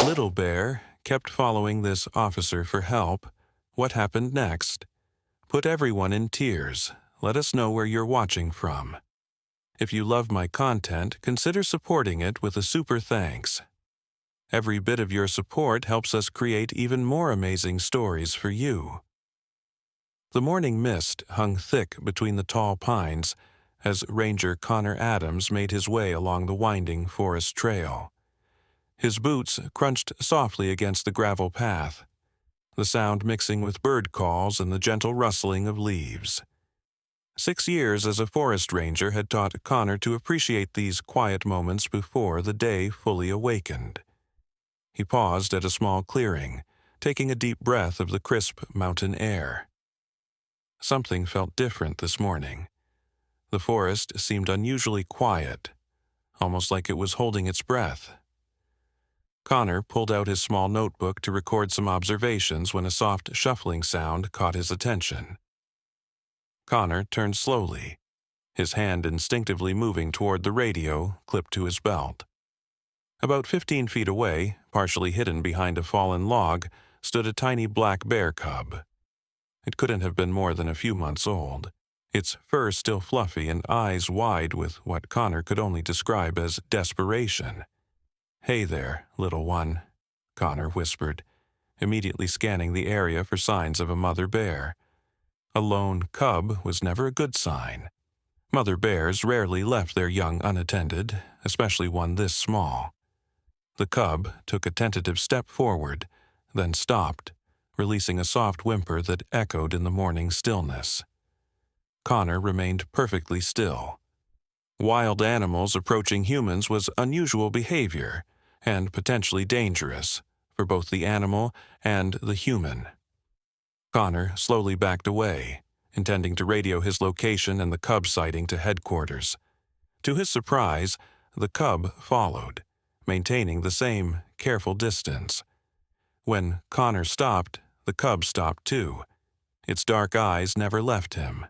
Little Bear kept following this officer for help. What happened next? Put everyone in tears. Let us know where you're watching from. If you love my content, consider supporting it with a super thanks. Every bit of your support helps us create even more amazing stories for you. The morning mist hung thick between the tall pines as Ranger Connor Adams made his way along the winding forest trail. His boots crunched softly against the gravel path, the sound mixing with bird calls and the gentle rustling of leaves. 6 years as a forest ranger had taught Connor to appreciate these quiet moments before the day fully awakened. He paused at a small clearing, taking a deep breath of the crisp mountain air. Something felt different this morning. The forest seemed unusually quiet, almost like it was holding its breath. Connor pulled out his small notebook to record some observations when a soft shuffling sound caught his attention. Connor turned slowly, his hand instinctively moving toward the radio clipped to his belt. About 15 feet away, partially hidden behind a fallen log, stood a tiny black bear cub. It couldn't have been more than a few months old, its fur still fluffy and eyes wide with what Connor could only describe as desperation. "Hey there, little one," Connor whispered, immediately scanning the area for signs of a mother bear. A lone cub was never a good sign. Mother bears rarely left their young unattended, especially one this small. The cub took a tentative step forward, then stopped, releasing a soft whimper that echoed in the morning stillness. Connor remained perfectly still. Wild animals approaching humans was unusual behavior, and potentially dangerous for both the animal and the human. Connor slowly backed away, intending to radio his location and the cub sighting to headquarters. To his surprise, the cub followed, maintaining the same careful distance. When Connor stopped, the cub stopped too. Its dark eyes never left him,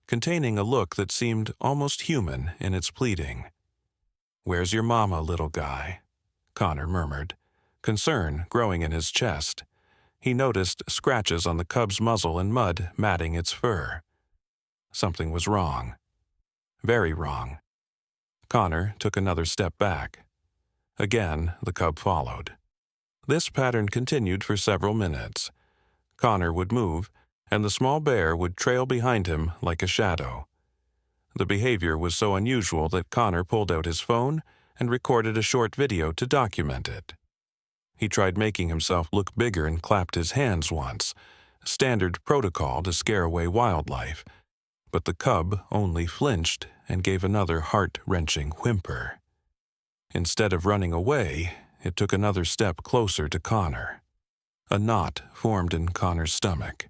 containing a look that seemed almost human in its pleading. "Where's your mama, little guy?" Connor murmured, concern growing in his chest. He noticed scratches on the cub's muzzle and mud matting its fur. Something was wrong. Very wrong. Connor took another step back. Again, the cub followed. This pattern continued for several minutes. Connor would move, and the small bear would trail behind him like a shadow. The behavior was so unusual that Connor pulled out his phone and recorded a short video to document it. He tried making himself look bigger and clapped his hands once, standard protocol to scare away wildlife, but the cub only flinched and gave another heart-wrenching whimper. Instead of running away, it took another step closer to Connor. A knot formed in Connor's stomach.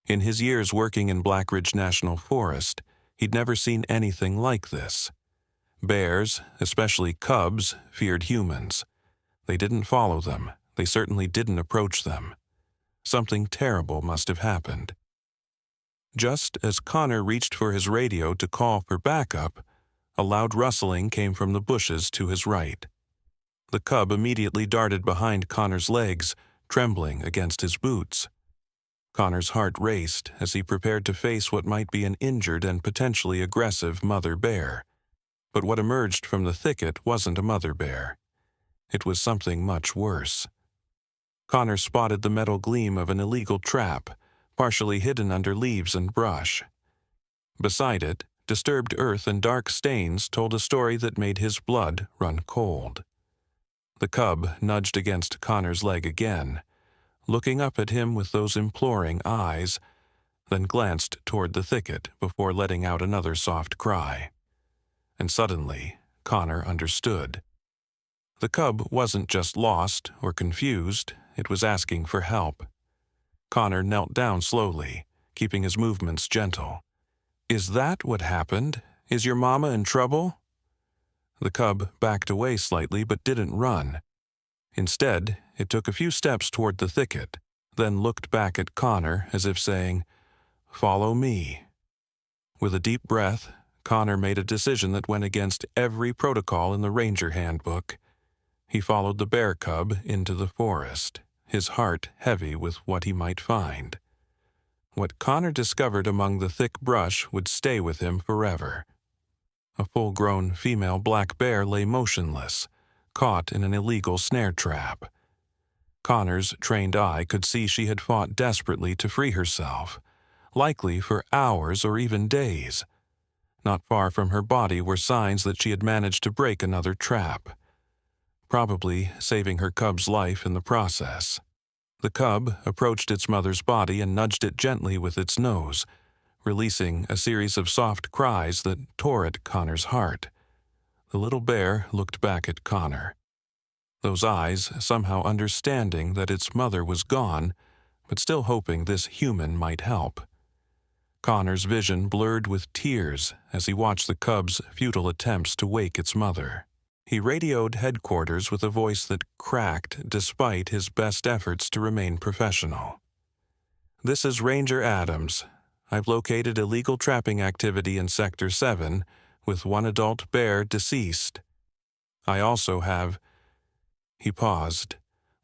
In his years working in Black Ridge National Forest, he'd never seen anything like this. Bears, especially cubs, feared humans. They didn't follow them. They certainly didn't approach them. Something terrible must have happened. Just as Connor reached for his radio to call for backup, a loud rustling came from the bushes to his right. The cub immediately darted behind Connor's legs, trembling against his boots. Connor's heart raced as he prepared to face what might be an injured and potentially aggressive mother bear. But what emerged from the thicket wasn't a mother bear. It was something much worse. Connor spotted the metal gleam of an illegal trap, partially hidden under leaves and brush. Beside it, disturbed earth and dark stains told a story that made his blood run cold. The cub nudged against Connor's leg again, looking up at him with those imploring eyes, then glanced toward the thicket before letting out another soft cry. And suddenly, Connor understood. The cub wasn't just lost or confused, it was asking for help. Connor knelt down slowly, keeping his movements gentle. "Is that what happened? Is your mama in trouble?" The cub backed away slightly but didn't run. Instead, it took a few steps toward the thicket, then looked back at Connor as if saying, "Follow me." With a deep breath, Connor made a decision that went against every protocol in the Ranger Handbook. He followed the bear cub into the forest, his heart heavy with what he might find. What Connor discovered among the thick brush would stay with him forever. A full-grown female black bear lay motionless, caught in an illegal snare trap. Connor's trained eye could see she had fought desperately to free herself, likely for hours or even days. Not far from her body were signs that she had managed to break another trap, probably saving her cub's life in the process. The cub approached its mother's body and nudged it gently with its nose, releasing a series of soft cries that tore at Connor's heart. The little bear looked back at Connor, those eyes somehow understanding that its mother was gone, but still hoping this human might help. Connor's vision blurred with tears as he watched the cub's futile attempts to wake its mother. He radioed headquarters with a voice that cracked despite his best efforts to remain professional. "This is Ranger Adams. I've located illegal trapping activity in Sector 7, with one adult bear deceased. I also have—" He paused,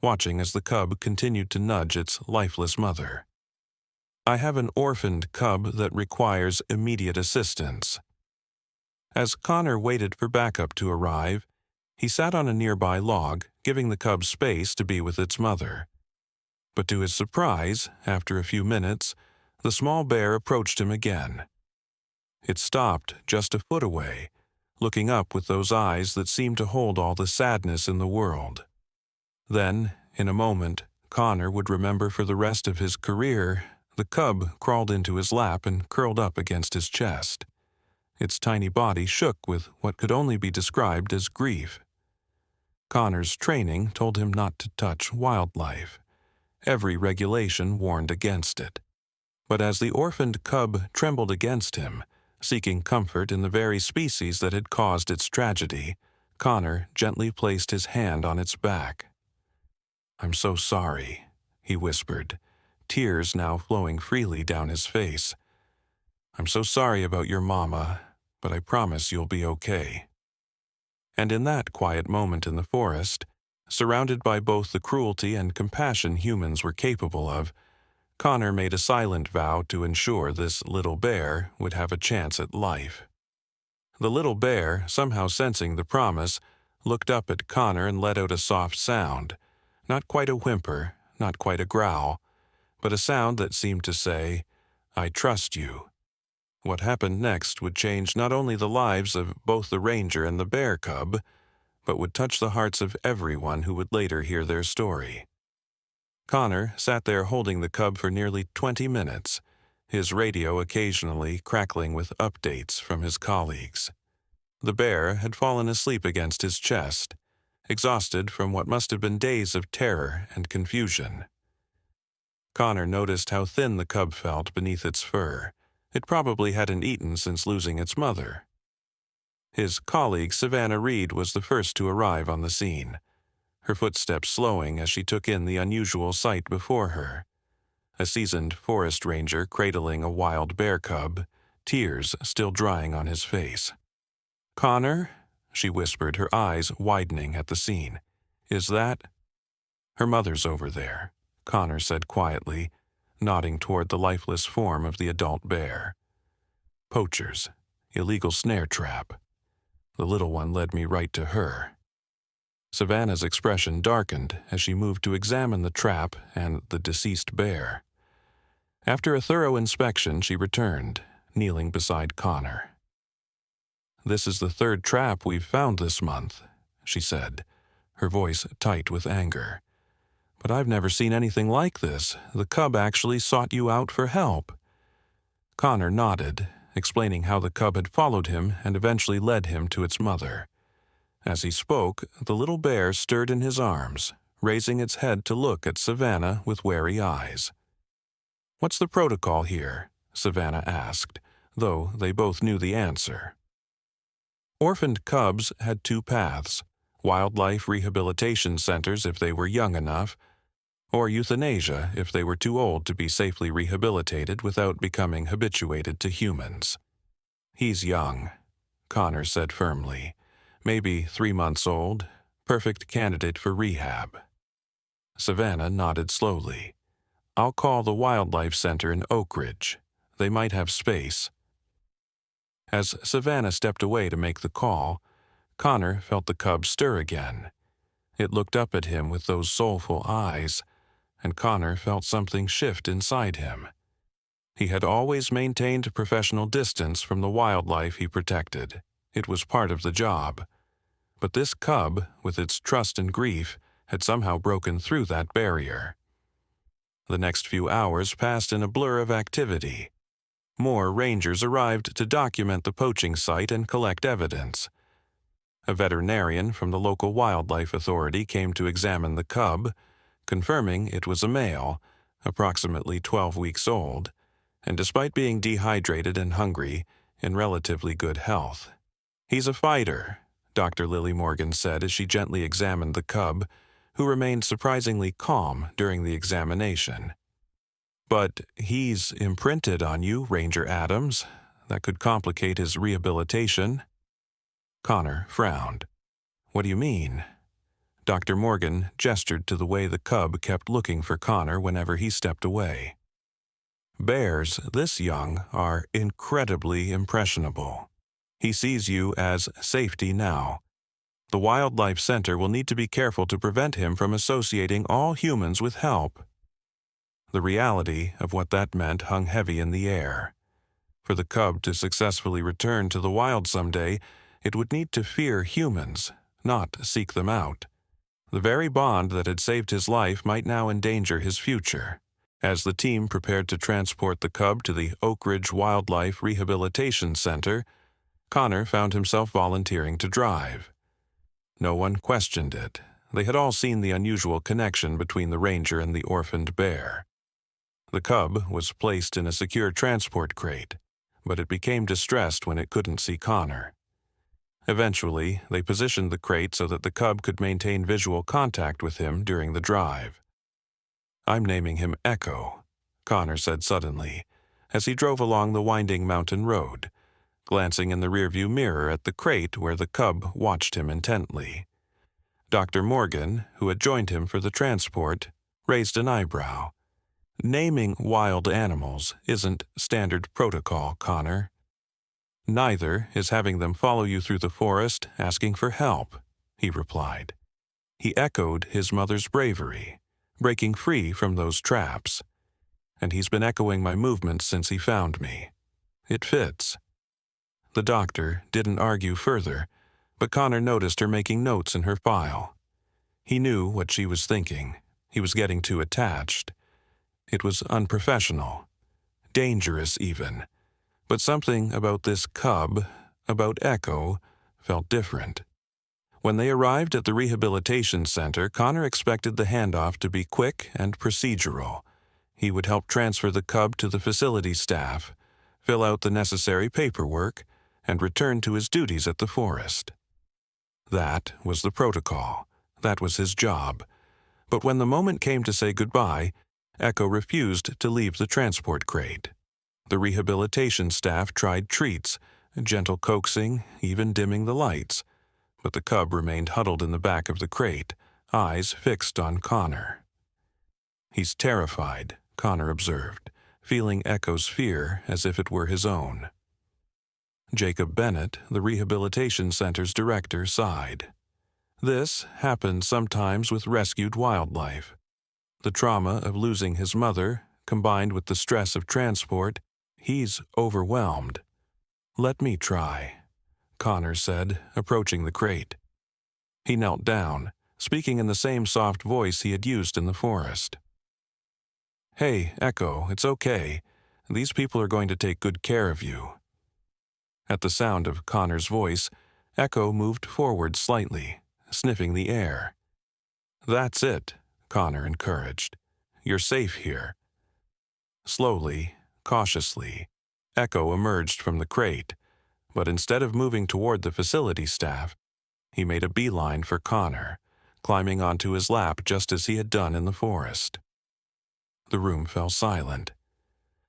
watching as the cub continued to nudge its lifeless mother. "I have an orphaned cub that requires immediate assistance." As Connor waited for backup to arrive, he sat on a nearby log, giving the cub space to be with its mother. But to his surprise, after a few minutes, the small bear approached him again. It stopped just a foot away, looking up with those eyes that seemed to hold all the sadness in the world. Then, in a moment Connor would remember for the rest of his career, the cub crawled into his lap and curled up against his chest. Its tiny body shook with what could only be described as grief. Connor's training told him not to touch wildlife. Every regulation warned against it. But as the orphaned cub trembled against him, seeking comfort in the very species that had caused its tragedy, Connor gently placed his hand on its back. "I'm so sorry," he whispered, tears now flowing freely down his face. "I'm so sorry about your mama, but I promise you'll be okay." And in that quiet moment in the forest, surrounded by both the cruelty and compassion humans were capable of, Connor made a silent vow to ensure this little bear would have a chance at life. The little bear, somehow sensing the promise, looked up at Connor and let out a soft sound, not quite a whimper, not quite a growl, but a sound that seemed to say, "I trust you." What happened next would change not only the lives of both the ranger and the bear cub, but would touch the hearts of everyone who would later hear their story. Connor sat there holding the cub for nearly 20 minutes, his radio occasionally crackling with updates from his colleagues. The bear had fallen asleep against his chest, exhausted from what must have been days of terror and confusion. Connor noticed how thin the cub felt beneath its fur. It probably hadn't eaten since losing its mother. His colleague Savannah Reed was the first to arrive on the scene, her footsteps slowing as she took in the unusual sight before her. A seasoned forest ranger cradling a wild bear cub, tears still drying on his face. "Connor," she whispered, her eyes widening at the scene. "Is that—" "Her mother's over there," Connor said quietly, nodding toward the lifeless form of the adult bear. "Poachers. Illegal snare trap. The little one led me right to her." Savannah's expression darkened as she moved to examine the trap and the deceased bear. After a thorough inspection, she returned, kneeling beside Connor. "This is the third trap we've found this month," she said, her voice tight with anger. "But I've never seen anything like this. The cub actually sought you out for help." Connor nodded, explaining how the cub had followed him and eventually led him to its mother. As he spoke, the little bear stirred in his arms, raising its head to look at Savannah with wary eyes. "What's the protocol here?" Savannah asked, though they both knew the answer. Orphaned cubs had two paths: wildlife rehabilitation centers if they were young enough, or euthanasia if they were too old to be safely rehabilitated without becoming habituated to humans. "He's young," Connor said firmly. "Maybe 3 months old, perfect candidate for rehab. Savannah nodded slowly. I'll call the Wildlife Center in Oak Ridge. They might have space. As Savannah stepped away to make the call, Connor felt the cub stir again. It looked up at him with those soulful eyes, and Connor felt something shift inside him. He had always maintained professional distance from the wildlife he protected. It was part of the job. But this cub, with its trust and grief, had somehow broken through that barrier. The next few hours passed in a blur of activity. More rangers arrived to document the poaching site and collect evidence. A veterinarian from the local wildlife authority came to examine the cub, confirming it was a male, approximately 12 weeks old, and despite being dehydrated and hungry, in relatively good health. He's a fighter, Dr. Lily Morgan said as she gently examined the cub, who remained surprisingly calm during the examination. But he's imprinted on you, Ranger Adams. That could complicate his rehabilitation. Connor frowned. What do you mean? Dr. Morgan gestured to the way the cub kept looking for Connor whenever he stepped away. Bears this young are incredibly impressionable. He sees you as safety now. The Wildlife Center will need to be careful to prevent him from associating all humans with help. The reality of what that meant hung heavy in the air. For the cub to successfully return to the wild someday, it would need to fear humans, not seek them out. The very bond that had saved his life might now endanger his future. As the team prepared to transport the cub to the Oak Ridge Wildlife Rehabilitation Center, Connor found himself volunteering to drive. No one questioned it. They had all seen the unusual connection between the ranger and the orphaned bear. The cub was placed in a secure transport crate, but it became distressed when it couldn't see Connor. Eventually, they positioned the crate so that the cub could maintain visual contact with him during the drive. I'm naming him Echo, Connor said suddenly, as he drove along the winding mountain road, glancing in the rearview mirror at the crate where the cub watched him intently. Dr. Morgan, who had joined him for the transport, raised an eyebrow. Naming wild animals isn't standard protocol, Connor. Neither is having them follow you through the forest asking for help, he replied. He echoed his mother's bravery, breaking free from those traps. And he's been echoing my movements since he found me. It fits. The doctor didn't argue further, but Connor noticed her making notes in her file. He knew what she was thinking. He was getting too attached. It was unprofessional, dangerous even. But something about this cub, about Echo, felt different. When they arrived at the rehabilitation center, Connor expected the handoff to be quick and procedural. He would help transfer the cub to the facility staff, fill out the necessary paperwork, and return to his duties at the forest. That was the protocol. That was his job. But when the moment came to say goodbye, Echo refused to leave the transport crate. The rehabilitation staff tried treats, gentle coaxing, even dimming the lights, but the cub remained huddled in the back of the crate, eyes fixed on Connor. He's terrified, Connor observed, feeling Echo's fear as if it were his own. Jacob Bennett, the rehabilitation center's director, sighed. This happened sometimes with rescued wildlife. The trauma of losing his mother, combined with the stress of transport, he's overwhelmed. Let me try, Connor said, approaching the crate. He knelt down, speaking in the same soft voice he had used in the forest. Hey, Echo, it's okay. These people are going to take good care of you. At the sound of Connor's voice, Echo moved forward slightly, sniffing the air. That's it, Connor encouraged. You're safe here. Slowly, cautiously, Echo emerged from the crate, but instead of moving toward the facility staff, he made a beeline for Connor, climbing onto his lap just as he had done in the forest. The room fell silent.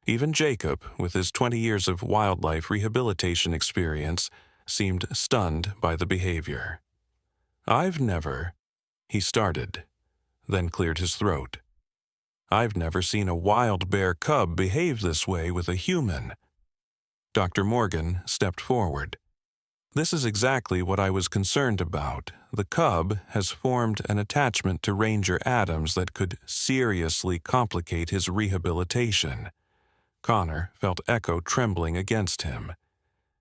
Even Jacob, with his 20 years of wildlife rehabilitation experience, seemed stunned by the behavior. I've never, he started, then cleared his throat. I've never seen a wild bear cub behave this way with a human. Dr. Morgan stepped forward. This is exactly what I was concerned about. The cub has formed an attachment to Ranger Adams that could seriously complicate his rehabilitation. Connor felt Echo trembling against him,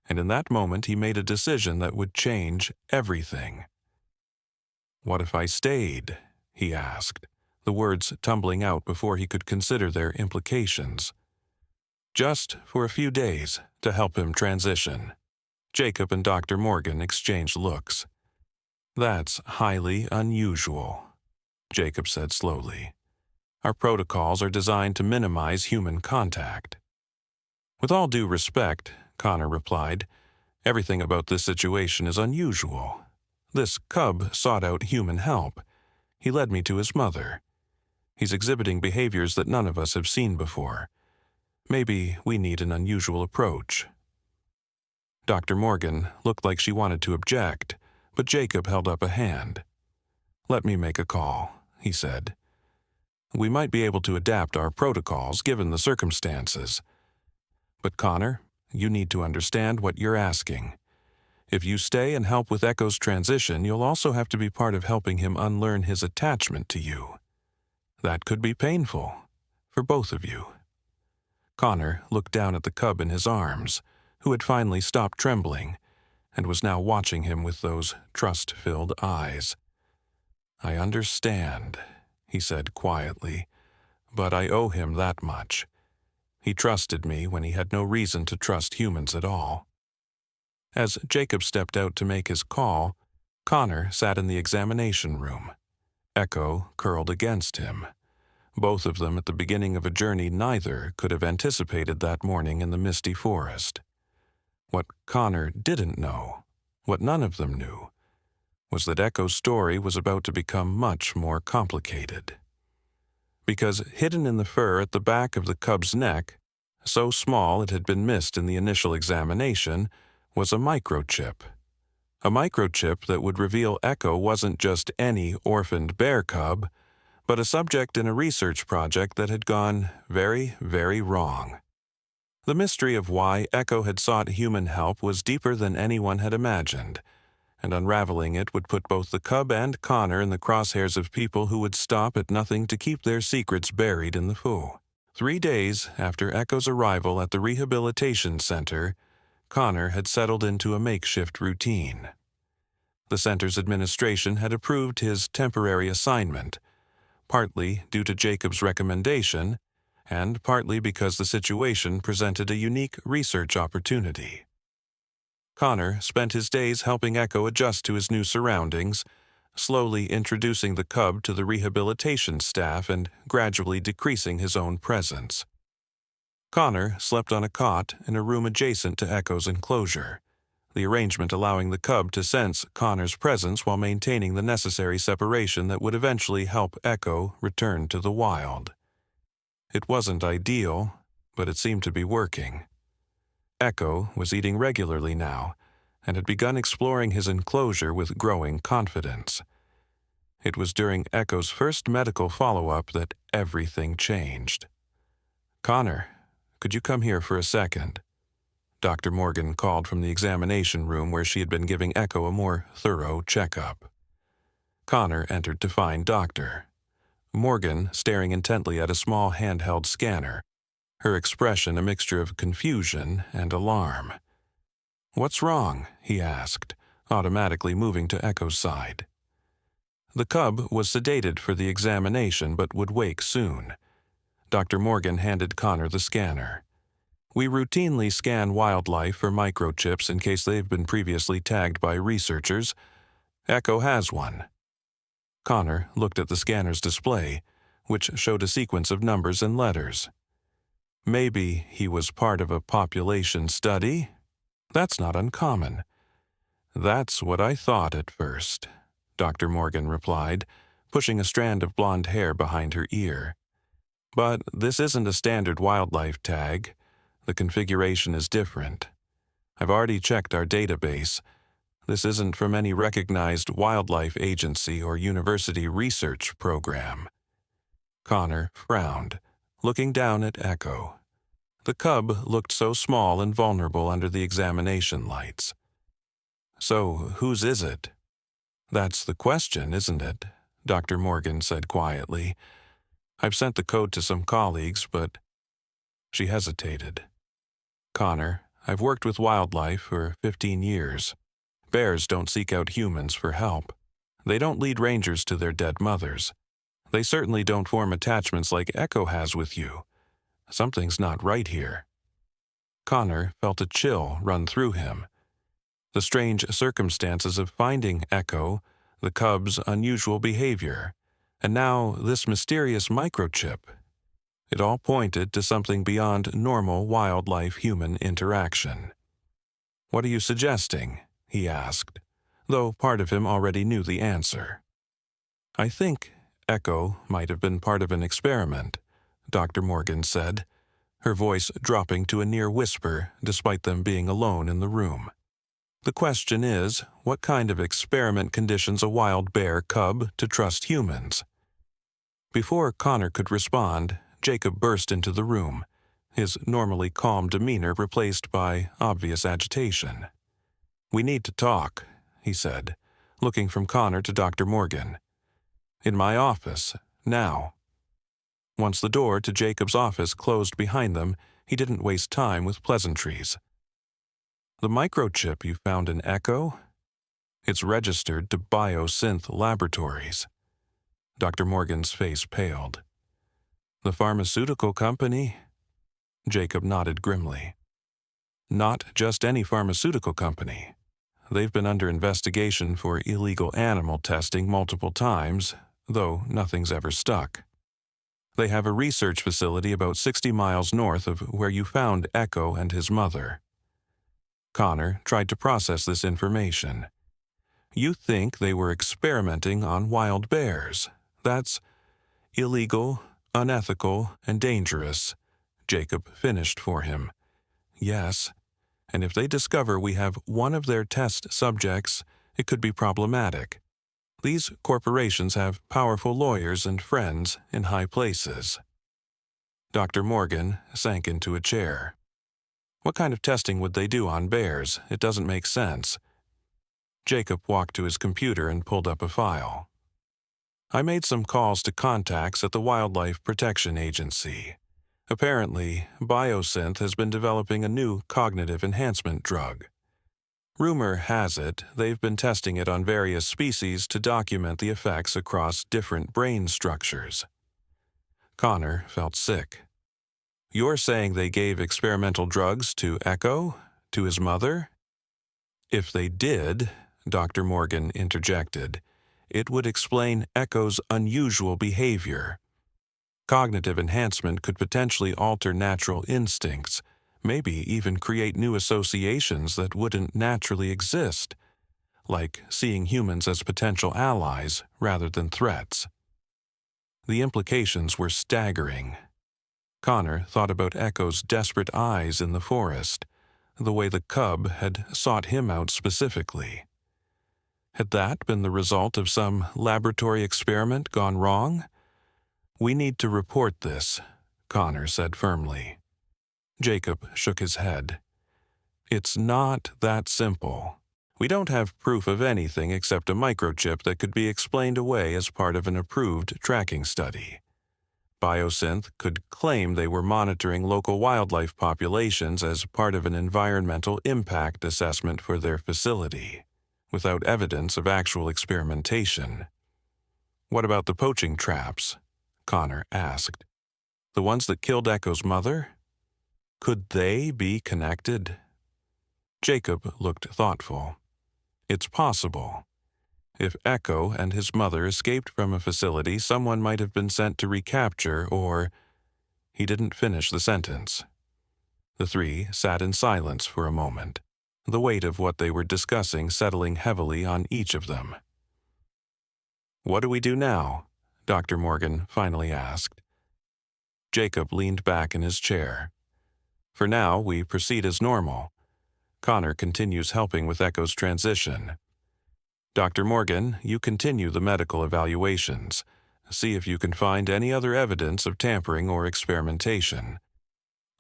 and in that moment he made a decision that would change everything. What if I stayed? He asked, the words tumbling out before he could consider their implications. Just for a few days to help him transition. Jacob and Dr. Morgan exchanged looks. That's highly unusual, Jacob said slowly. Our protocols are designed to minimize human contact. With all due respect, Connor replied, everything about this situation is unusual. This cub sought out human help. He led me to his mother. He's exhibiting behaviors that none of us have seen before. Maybe we need an unusual approach. Dr. Morgan looked like she wanted to object, but Jacob held up a hand. Let me make a call, he said. We might be able to adapt our protocols given the circumstances. But Connor, you need to understand what you're asking. If you stay and help with Echo's transition, you'll also have to be part of helping him unlearn his attachment to you. That could be painful for both of you. Connor looked down at the cub in his arms, who had finally stopped trembling and was now watching him with those trust-filled eyes. I understand, he said quietly, but I owe him that much. He trusted me when he had no reason to trust humans at all. As Jacob stepped out to make his call, Connor sat in the examination room. Echo curled against him. Both of them at the beginning of a journey neither could have anticipated that morning in the misty forest. What Connor didn't know, what none of them knew, was that Echo's story was about to become much more complicated. Because hidden in the fur at the back of the cub's neck, so small it had been missed in the initial examination, was a microchip. A microchip that would reveal Echo wasn't just any orphaned bear cub, but a subject in a research project that had gone very, very wrong. The mystery of why Echo had sought human help was deeper than anyone had imagined, and unraveling it would put both the cub and Connor in the crosshairs of people who would stop at nothing to keep their secrets buried in the foo. 3 days after Echo's arrival at the rehabilitation center, Connor had settled into a makeshift routine. The center's administration had approved his temporary assignment, partly due to Jacob's recommendation, and partly because the situation presented a unique research opportunity. Connor spent his days helping Echo adjust to his new surroundings, slowly introducing the cub to the rehabilitation staff and gradually decreasing his own presence. Connor slept on a cot in a room adjacent to Echo's enclosure, the arrangement allowing the cub to sense Connor's presence while maintaining the necessary separation that would eventually help Echo return to the wild. It wasn't ideal, but it seemed to be working. Echo was eating regularly now and had begun exploring his enclosure with growing confidence. It was during Echo's first medical follow-up that everything changed. Connor, could you come here for a second? Dr. Morgan called from the examination room where she had been giving Echo a more thorough checkup. Connor entered to find Doctor Morgan staring intently at a small handheld scanner, her expression a mixture of confusion and alarm. "What's wrong?" he asked, automatically moving to Echo's side. The cub was sedated for the examination but would wake soon. Dr. Morgan handed Connor the scanner. "We routinely scan wildlife for microchips in case they've been previously tagged by researchers. Echo has one." Connor looked at the scanner's display, which showed a sequence of numbers and letters. Maybe he was part of a population study? That's not uncommon. "That's what I thought at first," Dr. Morgan replied, pushing a strand of blonde hair behind her ear. "But this isn't a standard wildlife tag. The configuration is different. I've already checked our database. This isn't from any recognized wildlife agency or university research program." Connor frowned, looking down at Echo. The cub looked so small and vulnerable under the examination lights. "So, whose is it?" "That's the question, isn't it?" Dr. Morgan said quietly. "I've sent the code to some colleagues, but—" She hesitated. "Connor, I've worked with wildlife for 15 years. Bears don't seek out humans for help. They don't lead rangers to their dead mothers. They certainly don't form attachments like Echo has with you. Something's not right here." Connor felt a chill run through him. The strange circumstances of finding Echo, the cub's unusual behavior, and now this mysterious microchip. It all pointed to something beyond normal wildlife-human interaction. "What are you suggesting?" he asked, though part of him already knew the answer. "I think Echo might have been part of an experiment," Dr. Morgan said, her voice dropping to a near whisper despite them being alone in the room. "The question is, what kind of experiment conditions a wild bear cub to trust humans?" Before Connor could respond, Jacob burst into the room, his normally calm demeanor replaced by obvious agitation. "We need to talk," he said, looking from Connor to Dr. Morgan. "In my office, now." Once the door to Jacob's office closed behind them, he didn't waste time with pleasantries. "The microchip you found in Echo? It's registered to Biosynth Laboratories." Dr. Morgan's face paled. "The pharmaceutical company?" Jacob nodded grimly. "Not just any pharmaceutical company. They've been under investigation for illegal animal testing multiple times, though nothing's ever stuck. They have a research facility about 60 miles north of where you found Echo and his mother." Connor tried to process this information. "You think they were experimenting on wild bears? That's illegal, unethical, and dangerous," Jacob finished for him. "Yes, and if they discover we have one of their test subjects, it could be problematic. These corporations have powerful lawyers and friends in high places." Dr. Morgan sank into a chair. "What kind of testing would they do on bears? It doesn't make sense." Jacob walked to his computer and pulled up a file. "I made some calls to contacts at the Wildlife Protection Agency. Apparently, Biosynth has been developing a new cognitive enhancement drug. Rumor has it they've been testing it on various species to document the effects across different brain structures." Connor felt sick. "You're saying they gave experimental drugs to Echo? To his mother?" "If they did," Dr. Morgan interjected, "it would explain Echo's unusual behavior. Cognitive enhancement could potentially alter natural instincts, maybe even create new associations that wouldn't naturally exist, like seeing humans as potential allies rather than threats." The implications were staggering. Connor thought about Echo's desperate eyes in the forest, the way the cub had sought him out specifically. Had that been the result of some laboratory experiment gone wrong? "We need to report this," Connor said firmly. Jacob shook his head. "It's not that simple. We don't have proof of anything except a microchip that could be explained away as part of an approved tracking study. Biosynth could claim they were monitoring local wildlife populations as part of an environmental impact assessment for their facility, without evidence of actual experimentation." "What about the poaching traps?" Connor asked. "The ones that killed Echo's mother? Could they be connected?" Jacob looked thoughtful. "It's possible. If Echo and his mother escaped from a facility, someone might have been sent to recapture or—" He didn't finish the sentence. The three sat in silence for a moment, the weight of what they were discussing settling heavily on each of them. "What do we do now?" Dr. Morgan finally asked. Jacob leaned back in his chair. "For now, we proceed as normal. Connor continues helping with Echo's transition. Dr. Morgan, you continue the medical evaluations. See if you can find any other evidence of tampering or experimentation.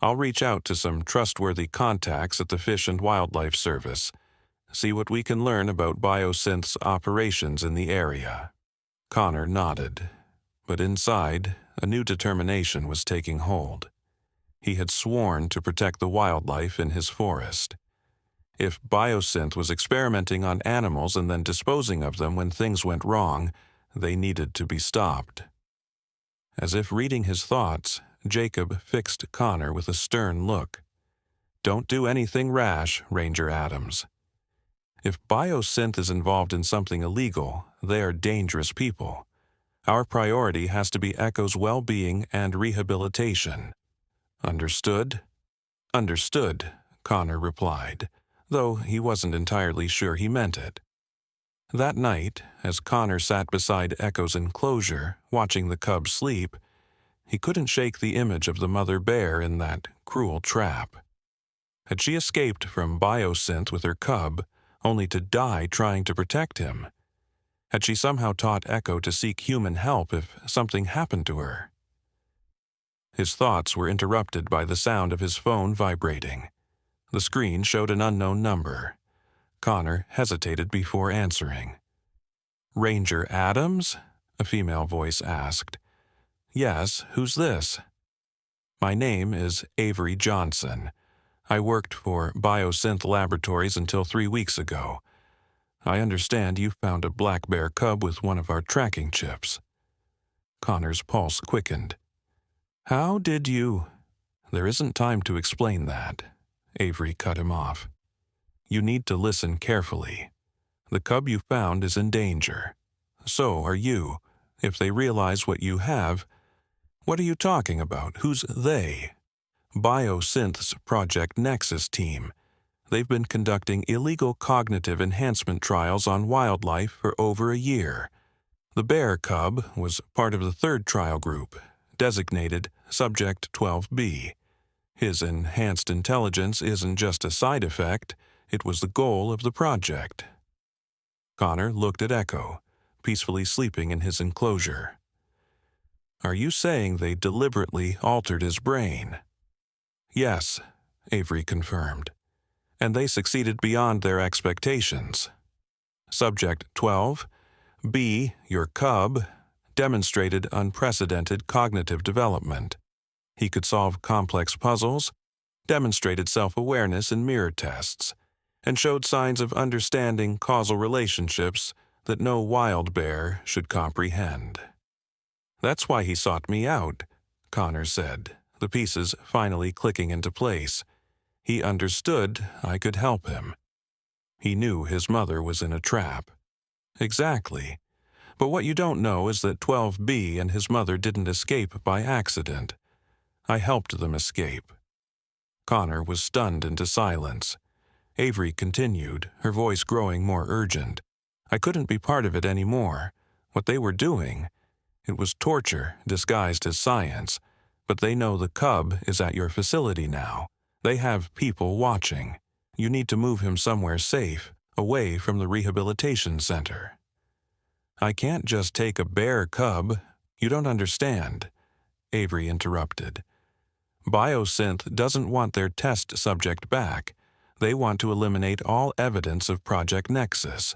I'll reach out to some trustworthy contacts at the Fish and Wildlife Service. See what we can learn about Biosynth's operations in the area. Connor nodded, but inside, a new determination was taking hold. He had sworn to protect the wildlife in his forest. If Biosynth was experimenting on animals and then disposing of them when things went wrong, they needed to be stopped. As if reading his thoughts, Jacob fixed Connor with a stern look. Don't do anything rash, Ranger Adams. If Biosynth is involved in something illegal, they are dangerous people. Our priority has to be Echo's well-being and rehabilitation. Understood? Understood, Connor replied, though he wasn't entirely sure he meant it. That night, as Connor sat beside Echo's enclosure, watching the cub sleep, he couldn't shake the image of the mother bear in that cruel trap. Had she escaped from Biosynth with her cub, only to die trying to protect him? Had she somehow taught Echo to seek human help if something happened to her? His thoughts were interrupted by the sound of his phone vibrating. The screen showed an unknown number. Connor hesitated before answering. Ranger Adams? A female voice asked. Yes, who's this? My name is Avery Johnson. I worked for Biosynth Laboratories until 3 weeks ago. I understand you found a black bear cub with one of our tracking chips. Connor's pulse quickened. How did you... There isn't time to explain that. Avery cut him off. You need to listen carefully. The cub you found is in danger. So are you. If they realize what you have... What are you talking about? Who's they? Biosynth's Project Nexus team. They've been conducting illegal cognitive enhancement trials on wildlife for over a year. The bear cub was part of the third trial group, designated Subject 12B. His enhanced intelligence isn't just a side effect, it was the goal of the project. Connor looked at Echo, peacefully sleeping in his enclosure. Are you saying they deliberately altered his brain? Yes, Avery confirmed. And they succeeded beyond their expectations. Subject 12, B, your cub, demonstrated unprecedented cognitive development. He could solve complex puzzles, demonstrated self-awareness in mirror tests, and showed signs of understanding causal relationships that no wild bear should comprehend. That's why he sought me out, Connor said, the pieces finally clicking into place. He understood I could help him. He knew his mother was in a trap. Exactly. But what you don't know is that 12B and his mother didn't escape by accident. I helped them escape. Connor was stunned into silence. Avery continued, her voice growing more urgent. I couldn't be part of it anymore. What they were doing, it was torture disguised as science. But they know the cub is at your facility now. They have people watching. You need to move him somewhere safe, away from the rehabilitation center. I can't just take a bear cub. You don't understand, Avery interrupted. Biosynth doesn't want their test subject back. They want to eliminate all evidence of Project Nexus.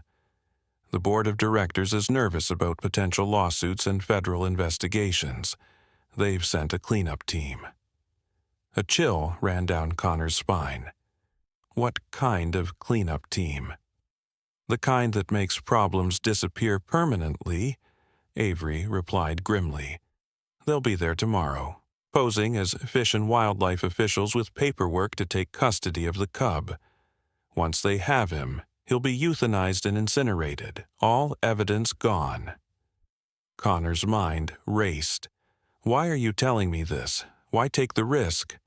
The board of directors is nervous about potential lawsuits and federal investigations. They've sent a cleanup team. A chill ran down Connor's spine. What kind of cleanup team? The kind that makes problems disappear permanently, Avery replied grimly. They'll be there tomorrow, posing as fish and wildlife officials with paperwork to take custody of the cub. Once they have him, he'll be euthanized and incinerated, all evidence gone. Connor's mind raced. Why are you telling me this? Why take the risk?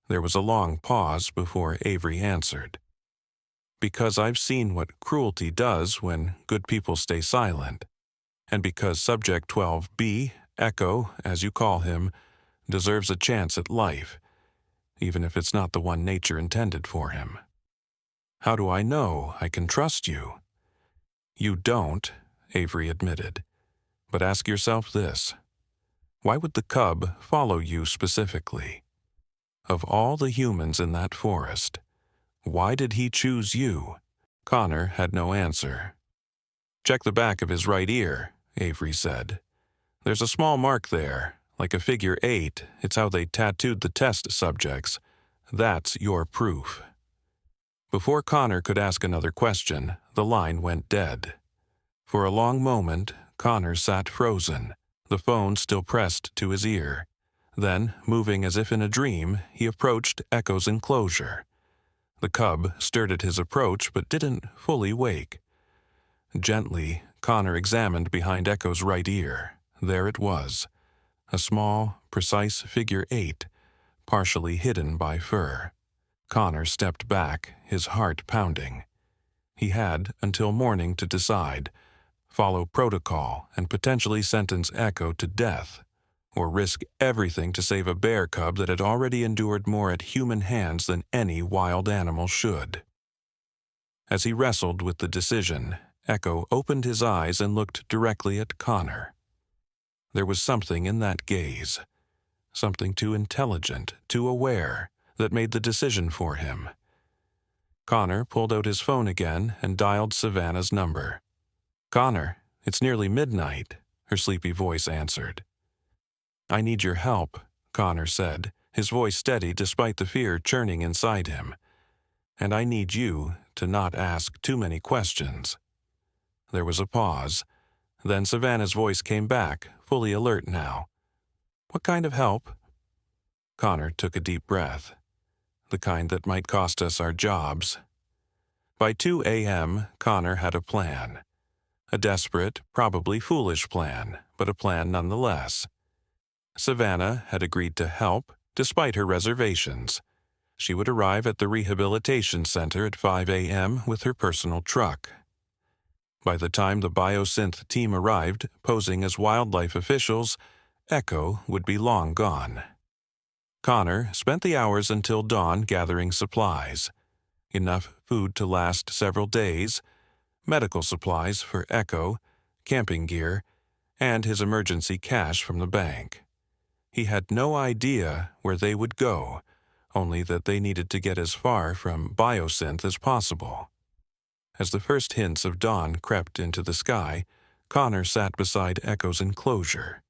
There was a long pause before Avery answered. Because I've seen what cruelty does when good people stay silent. And because Subject 12B, Echo, as you call him, deserves a chance at life, even if it's not the one nature intended for him. How do I know I can trust you? You don't, Avery admitted. But ask yourself this. Why would the cub follow you specifically? Of all the humans in that forest, why did he choose you? Connor had no answer. Check the back of his right ear, Avery said. There's a small mark there, like a figure 8. It's how they tattooed the test subjects. That's your proof. Before Connor could ask another question, the line went dead. For a long moment, Connor sat frozen, the phone still pressed to his ear. Then, moving as if in a dream, he approached Echo's enclosure. The cub stirred at his approach but didn't fully wake. Gently, Connor examined behind Echo's right ear. There it was, a small, precise figure 8, partially hidden by fur. Connor stepped back, his heart pounding. He had until morning to decide, follow protocol and potentially sentence Echo to death, or risk everything to save a bear cub that had already endured more at human hands than any wild animal should. As he wrestled with the decision, Echo opened his eyes and looked directly at Connor. There was something in that gaze, something too intelligent, too aware, that made the decision for him. Connor pulled out his phone again and dialed Savannah's number. "Connor, it's nearly midnight," her sleepy voice answered. "I need your help," Connor said, his voice steady despite the fear churning inside him. "And I need you to not ask too many questions." There was a pause. Then Savannah's voice came back, fully alert now. "What kind of help?" Connor took a deep breath. "The kind that might cost us our jobs." By 2 a.m., Connor had a plan. A desperate, probably foolish plan, but a plan nonetheless. Savannah had agreed to help, despite her reservations. She would arrive at the rehabilitation center at 5 a.m. with her personal truck. By the time the biosynth team arrived, posing as wildlife officials, Echo would be long gone. Connor spent the hours until dawn gathering supplies. Enough food to last several days, medical supplies for Echo, camping gear, and his emergency cash from the bank. He had no idea where they would go, only that they needed to get as far from biosynth as possible. As the first hints of dawn crept into the sky, Connor sat beside Echo's enclosure,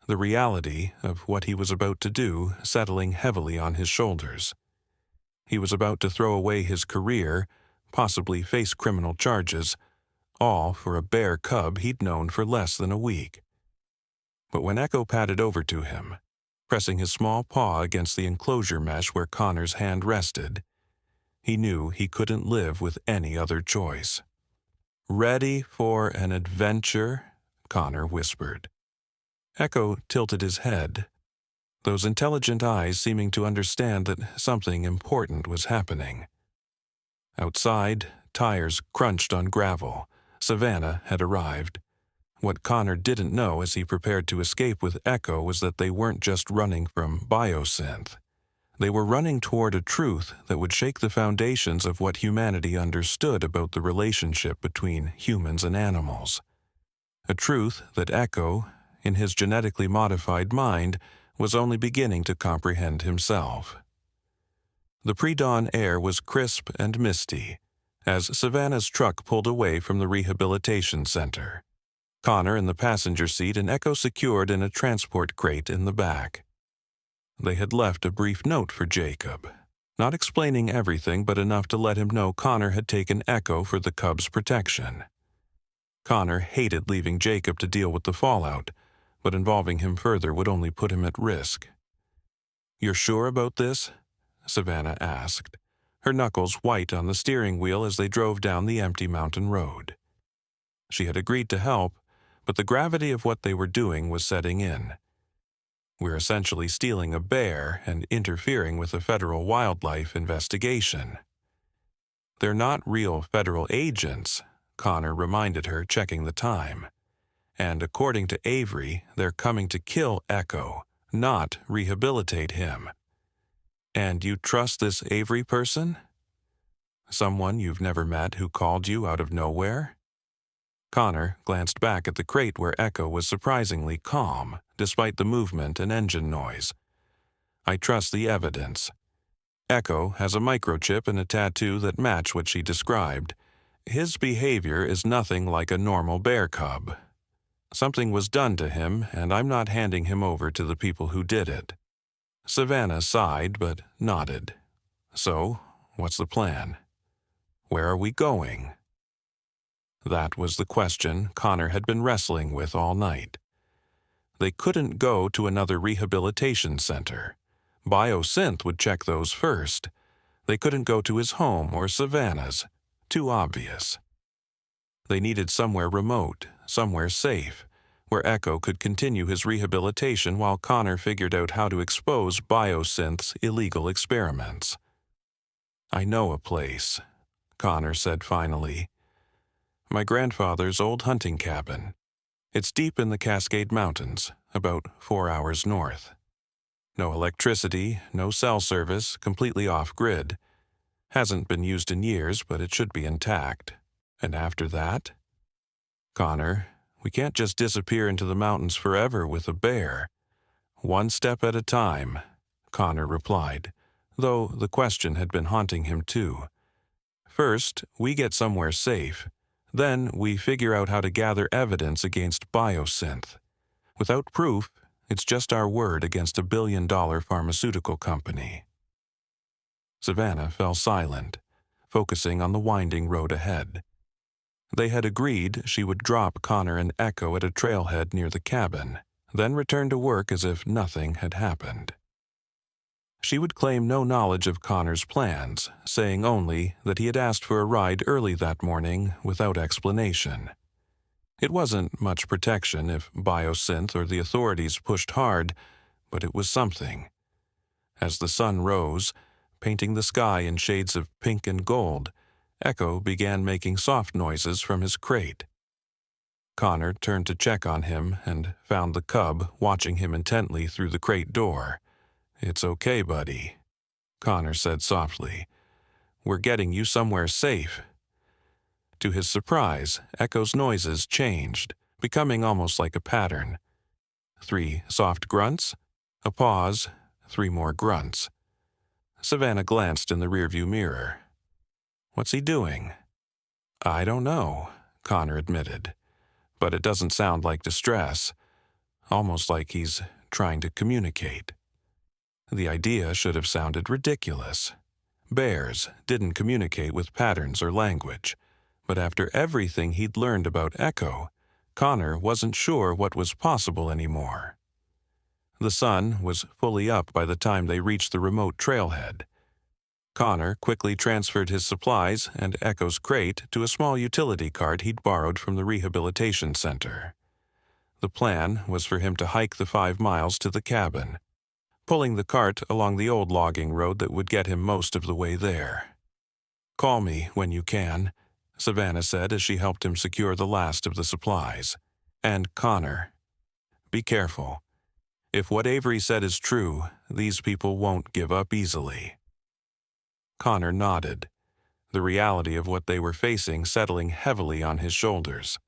the reality of what he was about to do settling heavily on his shoulders. He was about to throw away his career, possibly face criminal charges, all for a bear cub he'd known for less than a week. But when Echo padded over to him, pressing his small paw against the enclosure mesh where Connor's hand rested, he knew he couldn't live with any other choice. "Ready for an adventure?" Connor whispered. Echo tilted his head, those intelligent eyes seeming to understand that something important was happening. Outside, tires crunched on gravel. Savannah had arrived. What Connor didn't know as he prepared to escape with Echo was that they weren't just running from biosynth. They were running toward a truth that would shake the foundations of what humanity understood about the relationship between humans and animals. A truth that Echo, in his genetically modified mind, was only beginning to comprehend himself. The pre-dawn air was crisp and misty as Savannah's truck pulled away from the rehabilitation center. Connor in the passenger seat and Echo secured in a transport crate in the back. They had left a brief note for Jacob, not explaining everything but enough to let him know Connor had taken Echo for the cub's protection. Connor hated leaving Jacob to deal with the fallout, but involving him further would only put him at risk. "You're sure about this?" Savannah asked, her knuckles white on the steering wheel as they drove down the empty mountain road. She had agreed to help, but the gravity of what they were doing was setting in. "We're essentially stealing a bear and interfering with a federal wildlife investigation." "They're not real federal agents," Connor reminded her, checking the time. "And according to Avery, they're coming to kill Echo, not rehabilitate him." "And you trust this Avery person?" Someone you've never met who called you out of nowhere? Connor glanced back at the crate where Echo was surprisingly calm, despite the movement and engine noise. I trust the evidence. Echo has a microchip and a tattoo that match what she described. His behavior is nothing like a normal bear cub. Something was done to him, and I'm not handing him over to the people who did it. Savannah sighed but nodded. So, what's the plan? Where are we going? That was the question Connor had been wrestling with all night. They couldn't go to another rehabilitation center. Biosynth would check those first. They couldn't go to his home or Savannah's. Too obvious. They needed somewhere remote, somewhere safe, where Echo could continue his rehabilitation while Connor figured out how to expose Biosynth's illegal experiments. I know a place, Connor said finally. My grandfather's old hunting cabin. It's deep in the Cascade Mountains, about 4 hours north. No electricity, no cell service, completely off-grid. Hasn't been used in years, but it should be intact. And after that? Connor, we can't just disappear into the mountains forever with a bear. One step at a time, Connor replied, though the question had been haunting him too. First, we get somewhere safe. Then we figure out how to gather evidence against Biosynth. Without proof, it's just our word against $1 billion pharmaceutical company. Savannah fell silent, focusing on the winding road ahead. They had agreed she would drop Connor and Echo at a trailhead near the cabin, then return to work as if nothing had happened. She would claim no knowledge of Connor's plans, saying only that he had asked for a ride early that morning without explanation. It wasn't much protection if Biosynth or the authorities pushed hard, but it was something. As the sun rose, painting the sky in shades of pink and gold, Echo began making soft noises from his crate. Connor turned to check on him and found the cub watching him intently through the crate door. It's okay, buddy, Connor said softly. We're getting you somewhere safe. To his surprise, Echo's noises changed, becoming almost like a pattern. 3 soft grunts, a pause, 3 more grunts. Savannah glanced in the rearview mirror. What's he doing? I don't know, Connor admitted, but it doesn't sound like distress, almost like he's trying to communicate. The idea should have sounded ridiculous. Bears didn't communicate with patterns or language, but after everything he'd learned about Echo, Connor wasn't sure what was possible anymore. The sun was fully up by the time they reached the remote trailhead. Connor quickly transferred his supplies and Echo's crate to a small utility cart he'd borrowed from the rehabilitation center. The plan was for him to hike the 5 miles to the cabin, pulling the cart along the old logging road that would get him most of the way there. Call me when you can, Savannah said as she helped him secure the last of the supplies. And Connor, be careful. If what Avery said is true, these people won't give up easily. Connor nodded, the reality of what they were facing settling heavily on his shoulders.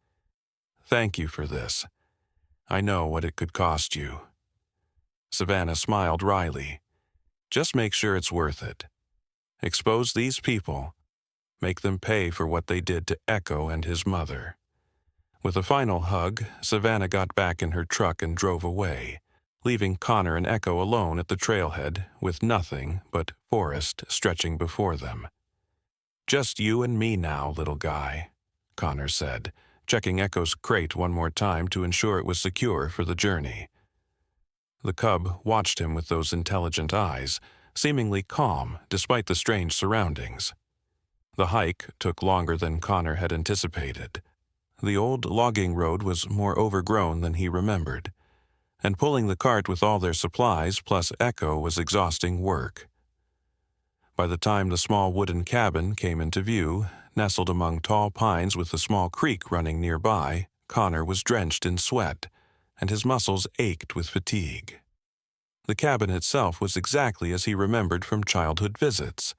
Thank you for this. I know what it could cost you. Savannah smiled wryly. Just make sure it's worth it. Expose these people. Make them pay for what they did to Echo and his mother. With a final hug, Savannah got back in her truck and drove away, leaving Connor and Echo alone at the trailhead with nothing but forest stretching before them. Just you and me now, little guy, Connor said, checking Echo's crate one more time to ensure it was secure for the journey. The cub watched him with those intelligent eyes, seemingly calm despite the strange surroundings. The hike took longer than Connor had anticipated. The old logging road was more overgrown than he remembered, and pulling the cart with all their supplies plus Echo was exhausting work. By the time the small wooden cabin came into view, nestled among tall pines with a small creek running nearby, Connor was drenched in sweat, and his muscles ached with fatigue. The cabin itself was exactly as he remembered from childhood visits.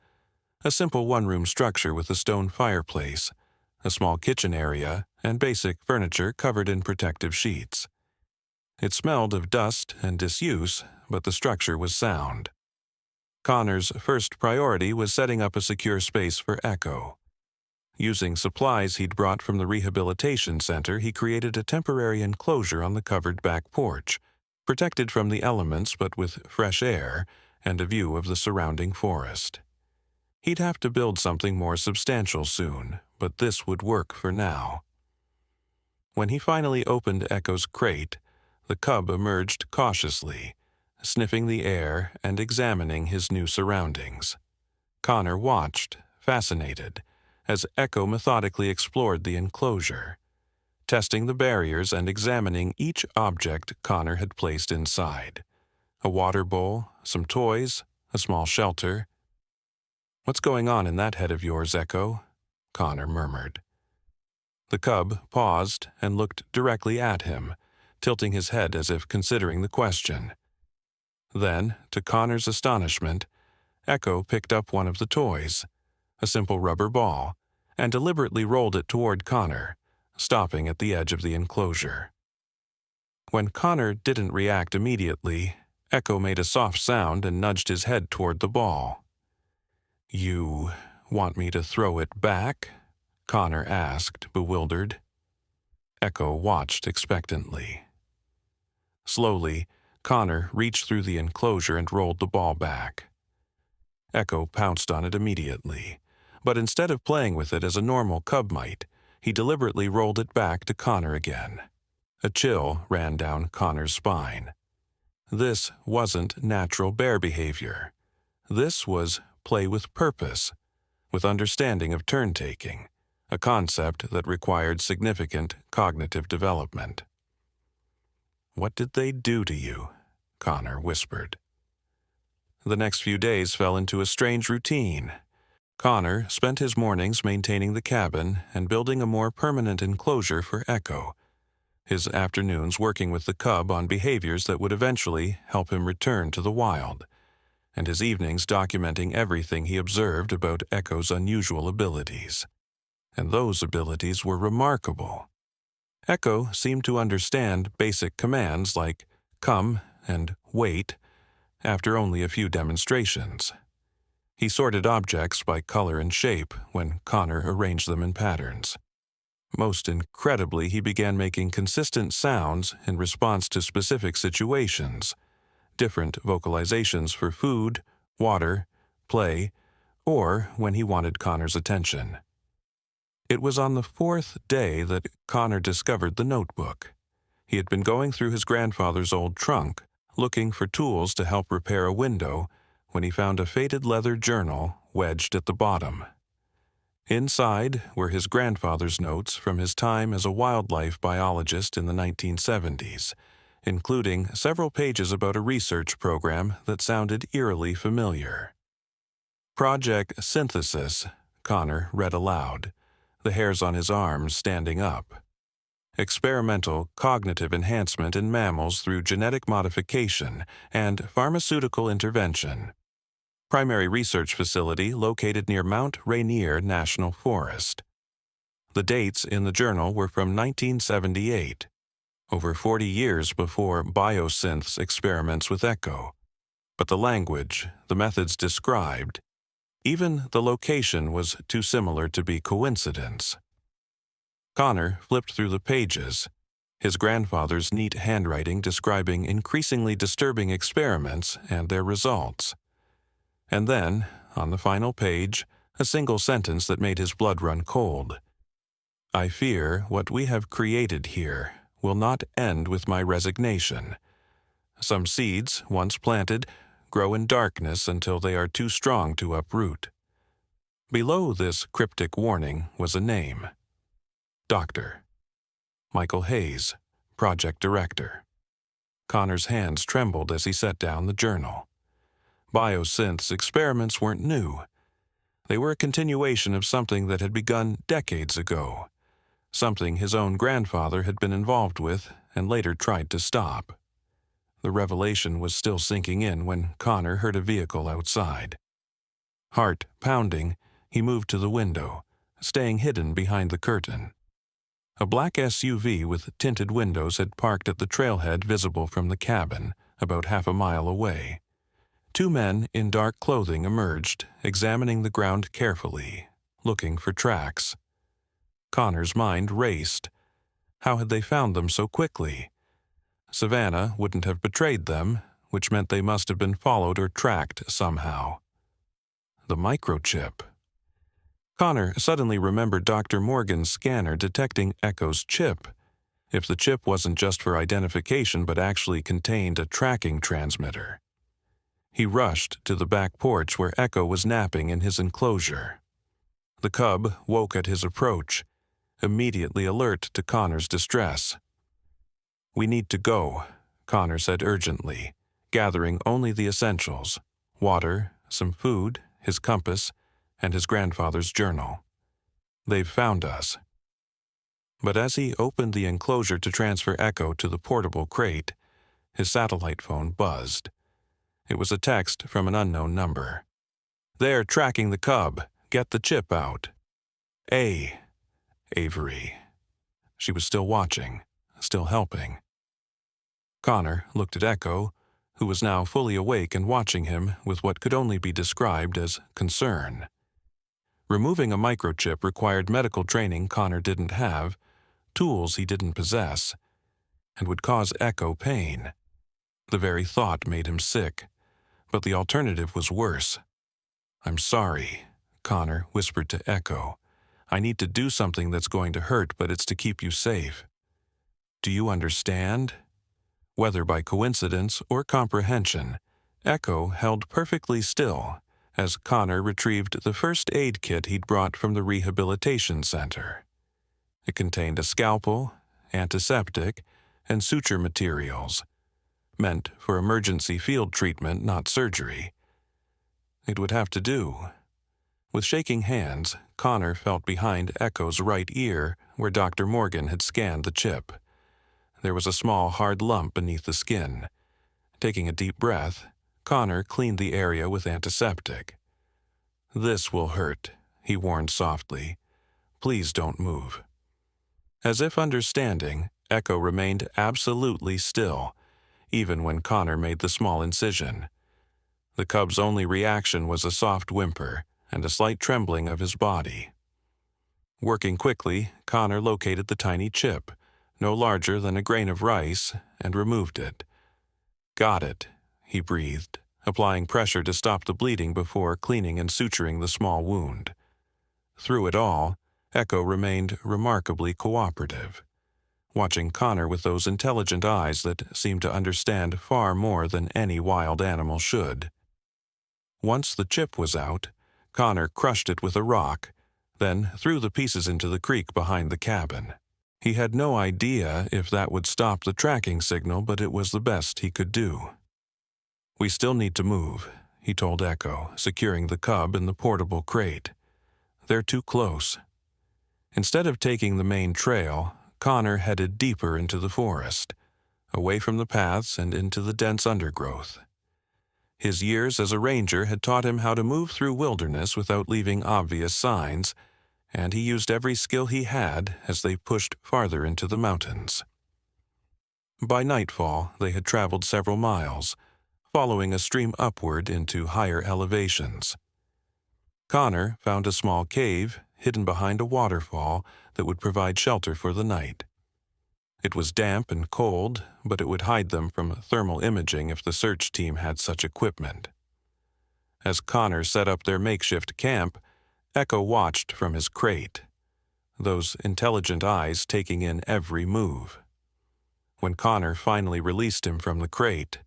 a simple one-room structure with a stone fireplace, a small kitchen area, and basic furniture covered in protective sheets. It smelled of dust and disuse, but the structure was sound. Connor's first priority was setting up a secure space for Echo. Using supplies he'd brought from the rehabilitation center, he created a temporary enclosure on the covered back porch, protected from the elements but with fresh air and a view of the surrounding forest. He'd have to build something more substantial soon, but this would work for now. When he finally opened Echo's crate, the cub emerged cautiously, sniffing the air and examining his new surroundings. Connor watched, fascinated, as Echo methodically explored the enclosure, testing the barriers and examining each object Connor had placed inside. A water bowl, some toys, a small shelter. "What's going on in that head of yours, Echo?" Connor murmured. The cub paused and looked directly at him, tilting his head as if considering the question. Then, to Connor's astonishment, Echo picked up one of the toys, a simple rubber ball, and deliberately rolled it toward Connor, stopping at the edge of the enclosure. When Connor didn't react immediately, Echo made a soft sound and nudged his head toward the ball. "You want me to throw it back?" Connor asked, bewildered. Echo watched expectantly. Slowly, Connor reached through the enclosure and rolled the ball back. Echo pounced on it immediately, but instead of playing with it as a normal cub might, he deliberately rolled it back to Connor again. A chill ran down Connor's spine. This wasn't natural bear behavior. This was play with purpose, with understanding of turn-taking, a concept that required significant cognitive development. "What did they do to you?" Connor whispered. The next few days fell into a strange routine. Connor spent his mornings maintaining the cabin and building a more permanent enclosure for Echo, his afternoons working with the cub on behaviors that would eventually help him return to the wild, and his evenings documenting everything he observed about Echo's unusual abilities. And those abilities were remarkable. Echo seemed to understand basic commands like "come" and "wait" after only a few demonstrations. He sorted objects by color and shape when Connor arranged them in patterns. Most incredibly, he began making consistent sounds in response to specific situations, different vocalizations for food, water, play, or when he wanted Connor's attention. It was on the 4th day that Connor discovered the notebook. He had been going through his grandfather's old trunk, looking for tools to help repair a window, when he found a faded leather journal wedged at the bottom. Inside were his grandfather's notes from his time as a wildlife biologist in the 1970s, including several pages about a research program that sounded eerily familiar. "Project Synthesis," Connor read aloud, the hairs on his arms standing up. "Experimental cognitive enhancement in mammals through genetic modification and pharmaceutical intervention. Primary research facility located near Mount Rainier National Forest." The dates in the journal were from 1978, over 40 years before Biosynth's experiments with Echo. But the language, the methods described, even the location was too similar to be coincidence. Connor flipped through the pages, his grandfather's neat handwriting describing increasingly disturbing experiments and their results. And then, on the final page, a single sentence that made his blood run cold. "I fear what we have created here will not end with my resignation. Some seeds, once planted, grow in darkness until they are too strong to uproot." Below this cryptic warning was a name. Dr. Michael Hayes, Project Director. Connor's hands trembled as he set down the journal. Biosynth's experiments weren't new. They were a continuation of something that had begun decades ago, something his own grandfather had been involved with and later tried to stop. The revelation was still sinking in when Connor heard a vehicle outside. Heart pounding, he moved to the window, staying hidden behind the curtain. A black SUV with tinted windows had parked at the trailhead visible from the cabin, about half a mile away. Two men in dark clothing emerged, examining the ground carefully, looking for tracks. Connor's mind raced. How had they found them so quickly? Savannah wouldn't have betrayed them, which meant they must have been followed or tracked somehow. The microchip. Connor suddenly remembered Dr. Morgan's scanner detecting Echo's chip. If the chip wasn't just for identification but actually contained a tracking transmitter. He rushed to the back porch where Echo was napping in his enclosure. The cub woke at his approach, immediately alert to Connor's distress. "We need to go," Connor said urgently, gathering only the essentials: water, some food, his compass, and his grandfather's journal. "They've found us." But as he opened the enclosure to transfer Echo to the portable crate, his satellite phone buzzed. It was a text from an unknown number. "They're tracking the cub. Get the chip out." Avery. She was still watching, still helping. Connor looked at Echo, who was now fully awake and watching him with what could only be described as concern. Removing a microchip required medical training Connor didn't have, tools he didn't possess, and would cause Echo pain. The very thought made him sick, but the alternative was worse. "I'm sorry," Connor whispered to Echo. "I need to do something that's going to hurt, but it's to keep you safe. Do you understand?" Whether by coincidence or comprehension, Echo held perfectly still as Connor retrieved the first aid kit he'd brought from the rehabilitation center. It contained a scalpel, antiseptic, and suture materials, meant for emergency field treatment, not surgery. It would have to do. With shaking hands, Connor felt behind Echo's right ear where Dr. Morgan had scanned the chip. There was a small, hard lump beneath the skin. Taking a deep breath, Connor cleaned the area with antiseptic. "This will hurt," he warned softly. "Please don't move." As if understanding, Echo remained absolutely still, even when Connor made the small incision. The cub's only reaction was a soft whimper and a slight trembling of his body. Working quickly, Connor located the tiny chip, no larger than a grain of rice, and removed it. "Got it," he breathed, applying pressure to stop the bleeding before cleaning and suturing the small wound. Through it all, Echo remained remarkably cooperative, watching Connor with those intelligent eyes that seemed to understand far more than any wild animal should. Once the chip was out, Connor crushed it with a rock, then threw the pieces into the creek behind the cabin. He had no idea if that would stop the tracking signal, but it was the best he could do. "We still need to move," he told Echo, securing the cub in the portable crate. "They're too close." Instead of taking the main trail, Connor headed deeper into the forest, away from the paths and into the dense undergrowth. His years as a ranger had taught him how to move through wilderness without leaving obvious signs, and he used every skill he had as they pushed farther into the mountains. By nightfall, they had traveled several miles, following a stream upward into higher elevations. Connor found a small cave hidden behind a waterfall that would provide shelter for the night. It was damp and cold, but it would hide them from thermal imaging if the search team had such equipment. As Connor set up their makeshift camp, Echo watched from his crate, those intelligent eyes taking in every move. When Connor finally released him from the crate,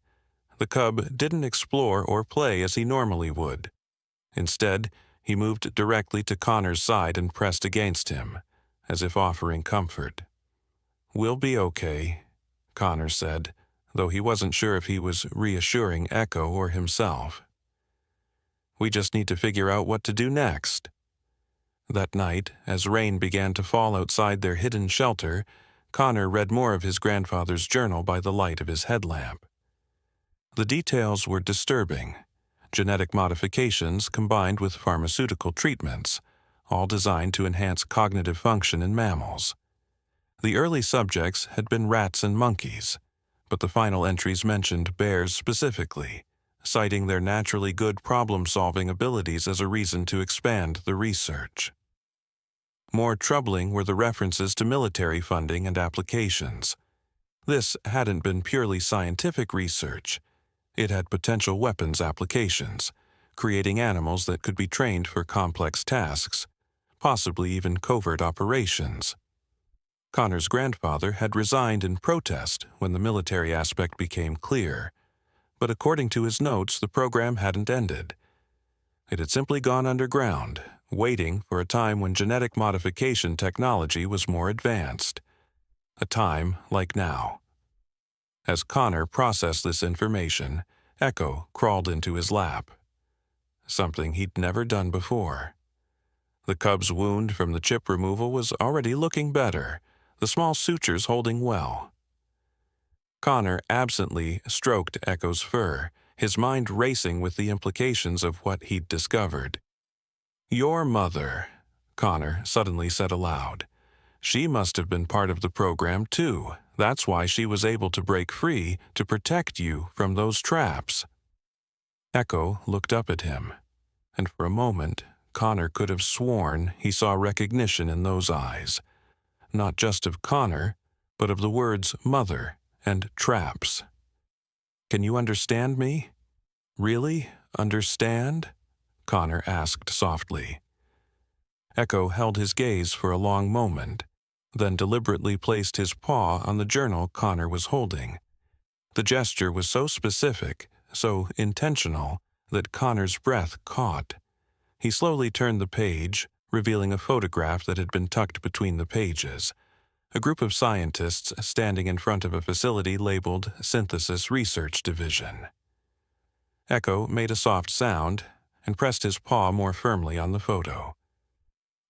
the cub didn't explore or play as he normally would. Instead, he moved directly to Connor's side and pressed against him, as if offering comfort. "We'll be okay," Connor said, though he wasn't sure if he was reassuring Echo or himself. "We just need to figure out what to do next." That night, as rain began to fall outside their hidden shelter, Connor read more of his grandfather's journal by the light of his headlamp. The details were disturbing. genetic modifications combined with pharmaceutical treatments, all designed to enhance cognitive function in mammals. The early subjects had been rats and monkeys, but the final entries mentioned bears specifically, citing their naturally good problem-solving abilities as a reason to expand the research. More troubling were the references to military funding and applications. This hadn't been purely scientific research. It had potential weapons applications, creating animals that could be trained for complex tasks, possibly even covert operations. Connor's grandfather had resigned in protest when the military aspect became clear, but according to his notes, the program hadn't ended. It had simply gone underground, waiting for a time when genetic modification technology was more advanced. A time like now. As Connor processed this information, Echo crawled into his lap. Something he'd never done before. The cub's wound from the chip removal was already looking better, the small sutures holding well. Connor absently stroked Echo's fur, his mind racing with the implications of what he'd discovered. "Your mother," Connor suddenly said aloud. "She must have been part of the program, too. That's why she was able to break free to protect you from those traps." Echo looked up at him, and for a moment, Connor could have sworn he saw recognition in those eyes, not just of Connor, but of the words mother and traps. "Can you understand me? Really understand?" Connor asked softly. Echo held his gaze for a long moment, then deliberately placed his paw on the journal Connor was holding. The gesture was so specific, so intentional, that Connor's breath caught. He slowly turned the page, revealing a photograph that had been tucked between the pages. A group of scientists standing in front of a facility labeled Synthesis Research Division. Echo made a soft sound and pressed his paw more firmly on the photo.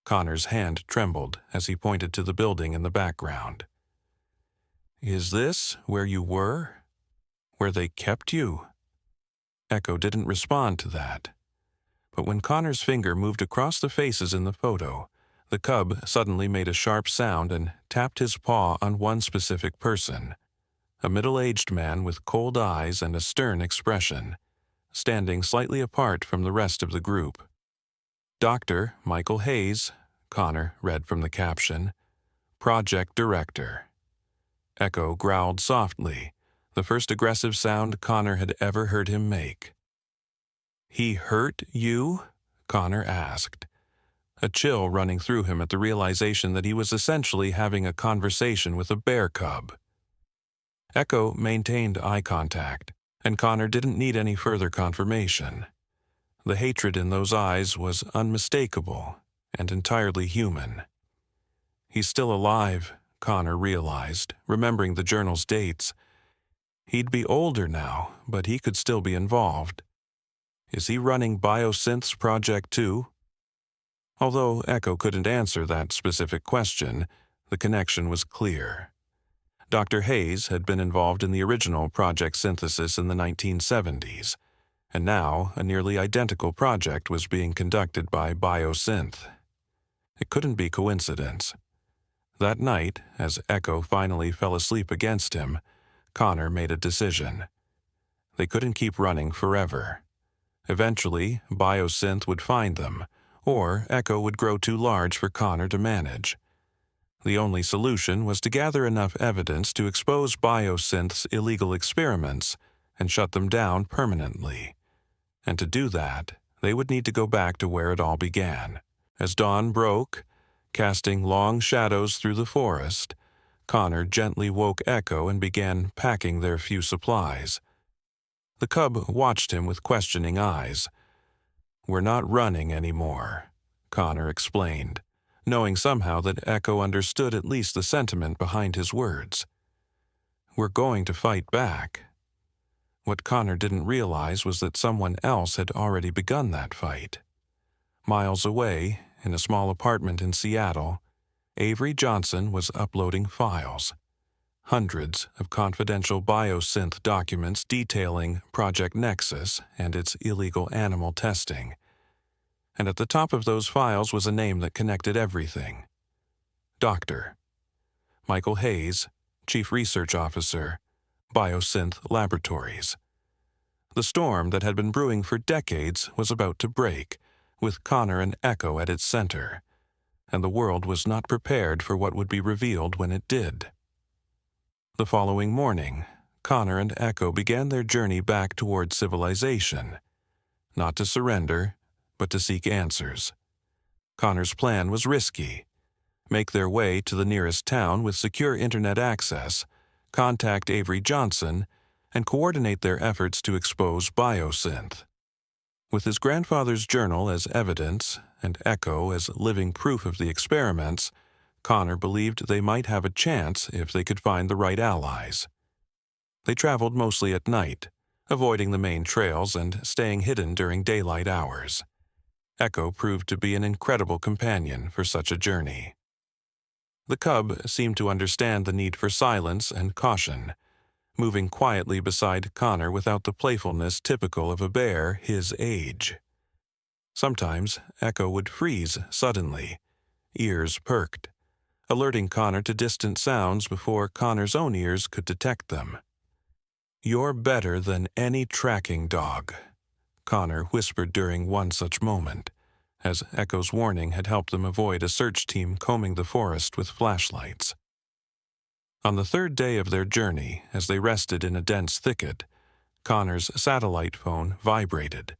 Connor's hand trembled as he pointed to the building in the background. "Is this where you were? Where they kept you?" Echo didn't respond to that. But when Connor's finger moved across the faces in the photo, the cub suddenly made a sharp sound and tapped his paw on one specific person, a middle-aged man with cold eyes and a stern expression, standing slightly apart from the rest of the group. "Dr. Michael Hayes," Connor read from the caption, "Project Director." Echo growled softly, the first aggressive sound Connor had ever heard him make. "He hurt you?" Connor asked, a chill running through him at the realization that he was essentially having a conversation with a bear cub. Echo maintained eye contact, and Connor didn't need any further confirmation. The hatred in those eyes was unmistakable and entirely human. He's still alive, Connor realized, remembering the journal's dates. He'd be older now, but he could still be involved. Is he running Biosynth's project too? Although Echo couldn't answer that specific question, the connection was clear. Dr. Hayes had been involved in the original Project Synthesis in the 1970s, and now a nearly identical project was being conducted by Biosynth. It couldn't be coincidence. That night, as Echo finally fell asleep against him, Connor made a decision. They couldn't keep running forever. Eventually, Biosynth would find them, or Echo would grow too large for Connor to manage. The only solution was to gather enough evidence to expose Biosynth's illegal experiments and shut them down permanently. And to do that, they would need to go back to where it all began. As dawn broke, casting long shadows through the forest, Connor gently woke Echo and began packing their few supplies. The cub watched him with questioning eyes. "We're not running anymore," Connor explained, knowing somehow that Echo understood at least the sentiment behind his words. "We're going to fight back." What Connor didn't realize was that someone else had already begun that fight. Miles away, in a small apartment in Seattle, Avery Johnson was uploading files. hundreds of confidential biosynth documents detailing Project Nexus and its illegal animal testing. And at the top of those files was a name that connected everything. Dr. Michael Hayes, Chief Research Officer, Biosynth Laboratories. The storm that had been brewing for decades was about to break, with Connor and Echo at its center, and the world was not prepared for what would be revealed when it did. The following morning, Connor and Echo began their journey back toward civilization, not to surrender, but to seek answers. Connor's plan was risky. Make their way to the nearest town with secure internet access, contact Avery Johnson, and coordinate their efforts to expose biosynth. With his grandfather's journal as evidence and Echo as living proof of the experiments, Connor believed they might have a chance if they could find the right allies. They traveled mostly at night, avoiding the main trails and staying hidden during daylight hours. Echo proved to be an incredible companion for such a journey. The cub seemed to understand the need for silence and caution, moving quietly beside Connor without the playfulness typical of a bear his age. Sometimes Echo would freeze suddenly, ears perked, alerting Connor to distant sounds before Connor's own ears could detect them. "You're better than any tracking dog," Connor whispered during one such moment, as Echo's warning had helped them avoid a search team combing the forest with flashlights. On the third day of their journey, as they rested in a dense thicket, Connor's satellite phone vibrated.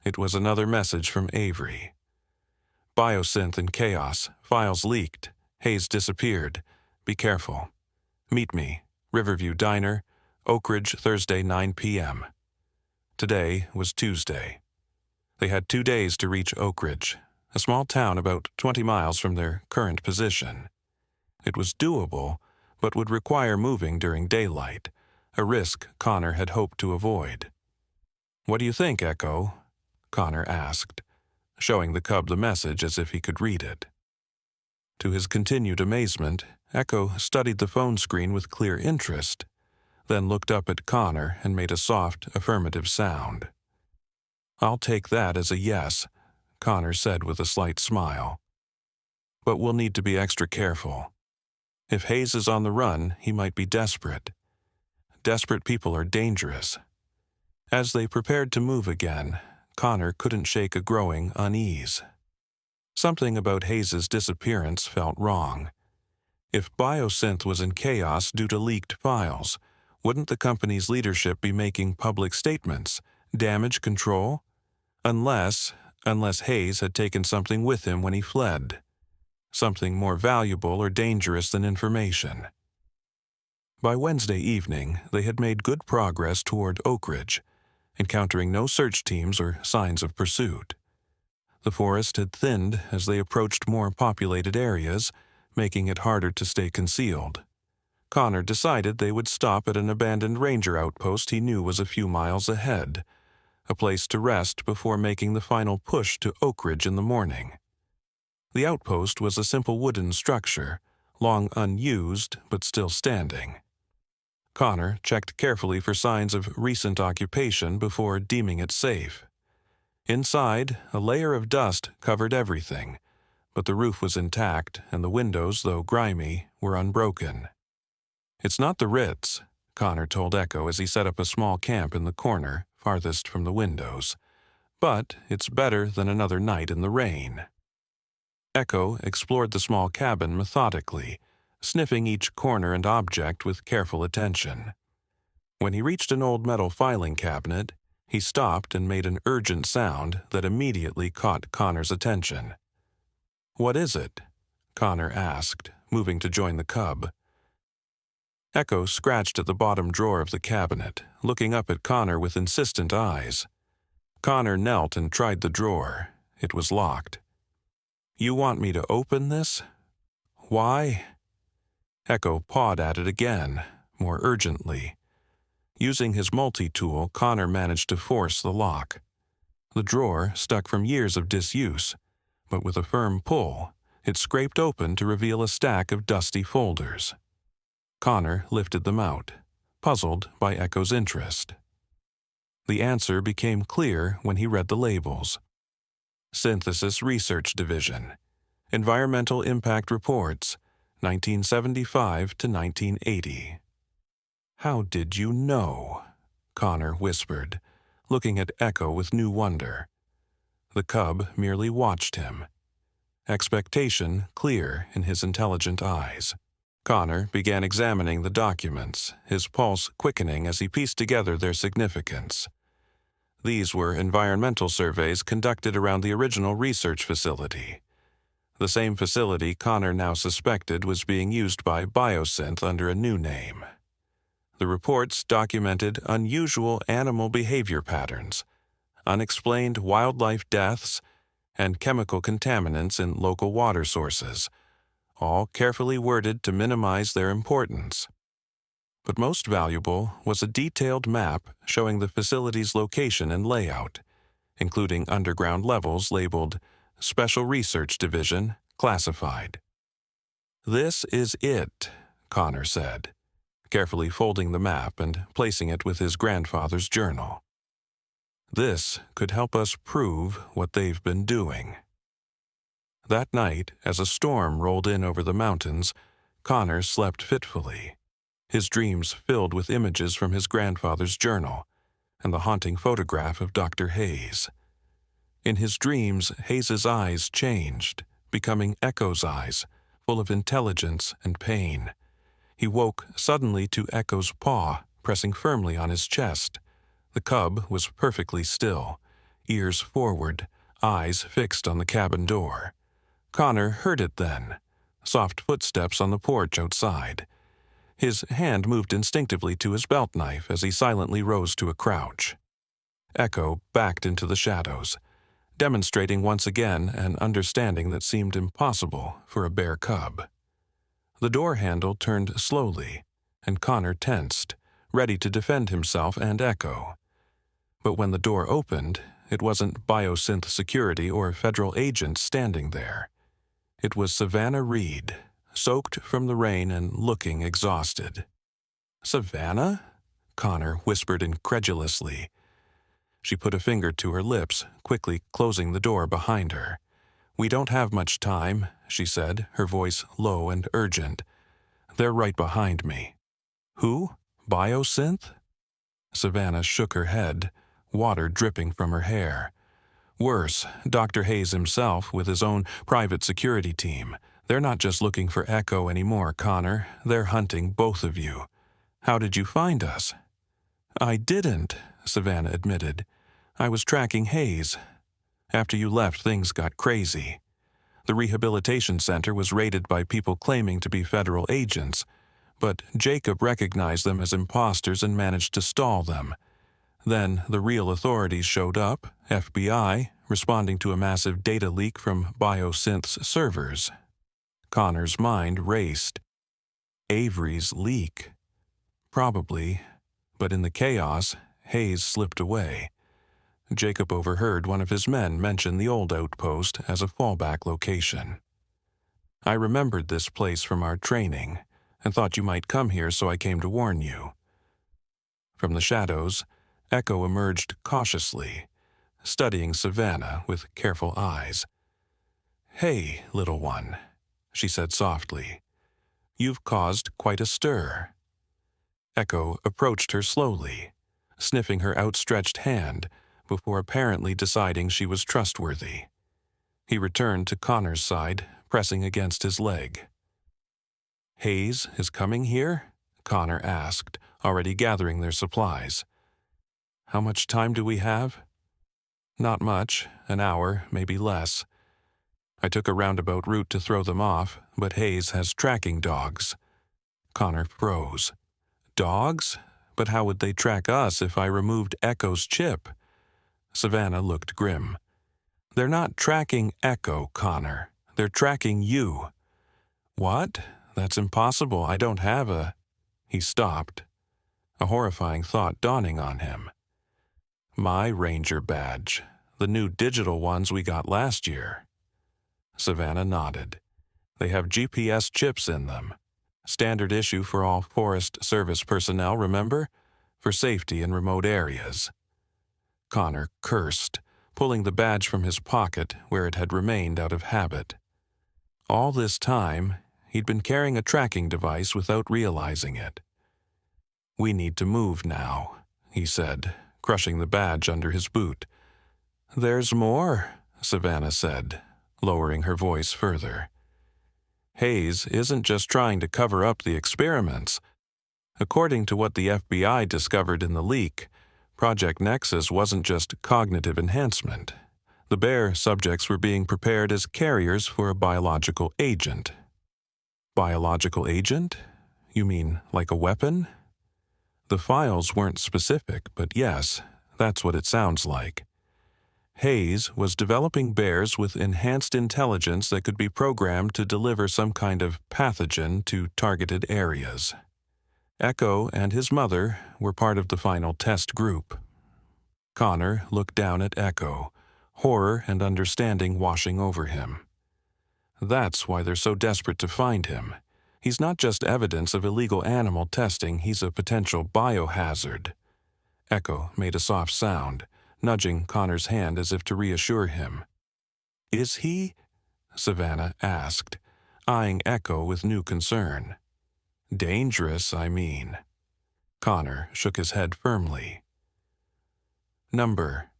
It was another message from Avery. "Biosynth in chaos. Files leaked. Hayes disappeared. Be careful. Meet me. Riverview Diner. Oak Ridge, Thursday, 9 p.m. Today was Tuesday. They had 2 days to reach Oak Ridge, a small town about 20 miles from their current position. It was doable, but would require moving during daylight, a risk Connor had hoped to avoid. "What do you think, Echo?" Connor asked, showing the cub the message as if he could read it. To his continued amazement, Echo studied the phone screen with clear interest, then looked up at Connor and made a soft, affirmative sound. "I'll take that as a yes," Connor said with a slight smile. "But we'll need to be extra careful. If Hayes is on the run, he might be desperate. Desperate people are dangerous." As they prepared to move again, Connor couldn't shake a growing unease. Something about Hayes's disappearance felt wrong. If biosynth was in chaos due to leaked files, wouldn't the company's leadership be making public statements, damage control? Unless Hayes had taken something with him when he fled. Something more valuable or dangerous than information. By Wednesday evening, they had made good progress toward Oak Ridge, encountering no search teams or signs of pursuit. The forest had thinned as they approached more populated areas, making it harder to stay concealed. Connor decided they would stop at an abandoned ranger outpost he knew was a few miles ahead, a place to rest before making the final push to Oak Ridge in the morning. The outpost was a simple wooden structure, long unused but still standing. Connor checked carefully for signs of recent occupation before deeming it safe. Inside, a layer of dust covered everything, but the roof was intact and the windows, though grimy, were unbroken. "It's not the Ritz," Connor told Echo as he set up a small camp in the corner, farthest from the windows. "But it's better than another night in the rain." Echo explored the small cabin methodically, sniffing each corner and object with careful attention. When he reached an old metal filing cabinet, he stopped and made an urgent sound that immediately caught Connor's attention. "What is it?" Connor asked, moving to join the cub. Echo scratched at the bottom drawer of the cabinet, looking up at Connor with insistent eyes. Connor knelt and tried the drawer. It was locked. "You want me to open this? Why?" Echo pawed at it again, more urgently. Using his multi-tool, Connor managed to force the lock. The drawer stuck from years of disuse, but with a firm pull, it scraped open to reveal a stack of dusty folders. Connor lifted them out, puzzled by Echo's interest. The answer became clear when he read the labels. Synthesis Research Division, Environmental Impact Reports, 1975 to 1980. "How did you know?" Connor whispered, looking at Echo with new wonder. The cub merely watched him, expectation clear in his intelligent eyes. Connor began examining the documents, his pulse quickening as he pieced together their significance. These were environmental surveys conducted around the original research facility. The same facility Connor now suspected was being used by Biosynth under a new name. The reports documented unusual animal behavior patterns, unexplained wildlife deaths, and chemical contaminants in local water sources, all carefully worded to minimize their importance. But most valuable was a detailed map showing the facility's location and layout, including underground levels labeled Special Research Division, Classified. "This is it," Connor said, carefully folding the map and placing it with his grandfather's journal. "This could help us prove what they've been doing." That night, as a storm rolled in over the mountains, Connor slept fitfully, his dreams filled with images from his grandfather's journal and the haunting photograph of Dr. Hayes. In his dreams, Hayes's eyes changed, becoming Echo's eyes, full of intelligence and pain. He woke suddenly to Echo's paw pressing firmly on his chest. The cub was perfectly still, ears forward, eyes fixed on the cabin door. Connor heard it then, soft footsteps on the porch outside. His hand moved instinctively to his belt knife as he silently rose to a crouch. Echo backed into the shadows, demonstrating once again an understanding that seemed impossible for a bear cub. The door handle turned slowly, and Connor tensed, ready to defend himself and Echo. But when the door opened, it wasn't Biosynth security or federal agents standing there. It was Savannah Reed, soaked from the rain and looking exhausted. "Savannah?" Connor whispered incredulously. She put a finger to her lips, quickly closing the door behind her. "We don't have much time," she said, her voice low and urgent. "They're right behind me." "Who? Biosynth?" Savannah shook her head, water dripping from her hair. "Worse, Dr. Hayes himself with his own private security team. They're not just looking for Echo anymore, Connor. They're hunting both of you. How did you find us?" "I didn't," Savannah admitted. "I was tracking Hayes. After you left, things got crazy. The rehabilitation center was raided by people claiming to be federal agents, but Jacob recognized them as imposters and managed to stall them. Then the real authorities showed up, FBI, responding to a massive data leak from Biosynth's servers." Connor's mind raced. Avery's leak. Probably, but in the chaos, Hayes slipped away. Jacob overheard one of his men mention the old outpost as a fallback location. "I remembered this place from our training and thought you might come here, so I came to warn you." From the shadows, Echo emerged cautiously, studying Savannah with careful eyes. "Hey, little one," she said softly. "You've caused quite a stir." Echo approached her slowly, sniffing her outstretched hand before apparently deciding she was trustworthy. He returned to Connor's side, pressing against his leg. "Hayes is coming here?" Connor asked, already gathering their supplies. "How much time do we have?" "Not much, an hour, maybe less. I took a roundabout route to throw them off, but Hayes has tracking dogs." Connor froze. "Dogs? But how would they track us if I removed Echo's chip?" Savannah looked grim. "They're not tracking Echo, Connor. They're tracking you." "What? That's impossible. I don't have a—" He stopped, a horrifying thought dawning on him. "My Ranger badge, the new digital ones we got last year." Savannah nodded. "They have GPS chips in them. Standard issue for all Forest Service personnel, remember? For safety in remote areas. Connor cursed, pulling the badge from his pocket where it had remained out of habit. All this time, he'd been carrying a tracking device without realizing it. "We need to move now," he said, crushing the badge under his boot. "There's more," Savannah said, lowering her voice further. "Hayes isn't just trying to cover up the experiments. According to what the FBI discovered in the leak, Project Nexus wasn't just cognitive enhancement. The bear subjects were being prepared as carriers for a biological agent." "Biological agent? You mean like a weapon?" The files weren't specific, but yes, that's what it sounds like. Hayes was developing bears with enhanced intelligence that could be programmed to deliver some kind of pathogen to targeted areas. Echo and his mother were part of the final test group. Connor looked down at Echo, horror and understanding washing over him. That's why they're so desperate to find him. He's not just evidence of illegal animal testing, he's a potential biohazard. Echo made a soft sound, nudging Connor's hand as if to reassure him. "Is he?" Savannah asked, eyeing Echo with new concern. "Dangerous, I mean." Connor shook his head firmly. "Number.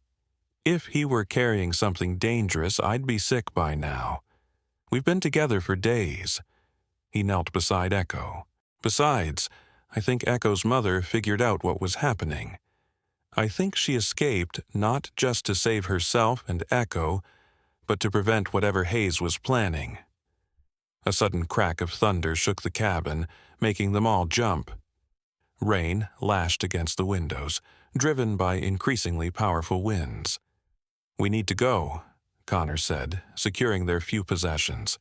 If he were carrying something dangerous, I'd be sick by now. We've been together for days." He knelt beside Echo. "Besides, I think Echo's mother figured out what was happening. I think she escaped not just to save herself and Echo, but to prevent whatever Hayes was planning." A sudden crack of thunder shook the cabin, making them all jump. Rain lashed against the windows, driven by increasingly powerful winds. "We need to go," Connor said, securing their few possessions.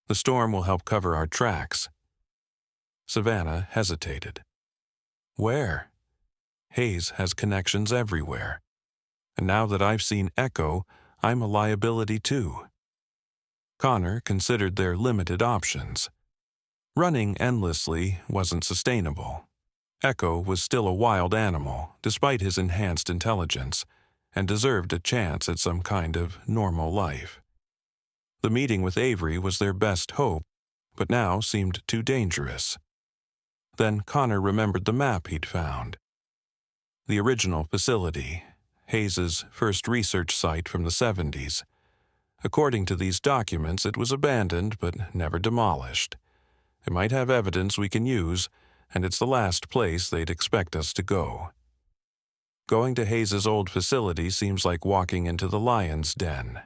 "The storm will help cover our tracks." Savannah hesitated. "Where?" "Hayes has connections everywhere. And now that I've seen Echo, I'm a liability too." Connor considered their limited options. Running endlessly wasn't sustainable. Echo was still a wild animal, despite his enhanced intelligence, and deserved a chance at some kind of normal life. The meeting with Avery was their best hope, but now seemed too dangerous. Then Connor remembered the map he'd found. The original facility, Hayes's first research site from the 70s. According to these documents, it was abandoned but never demolished. It might have evidence we can use, and it's the last place they'd expect us to go. "Going to Hayes's old facility seems like walking into the lion's den,"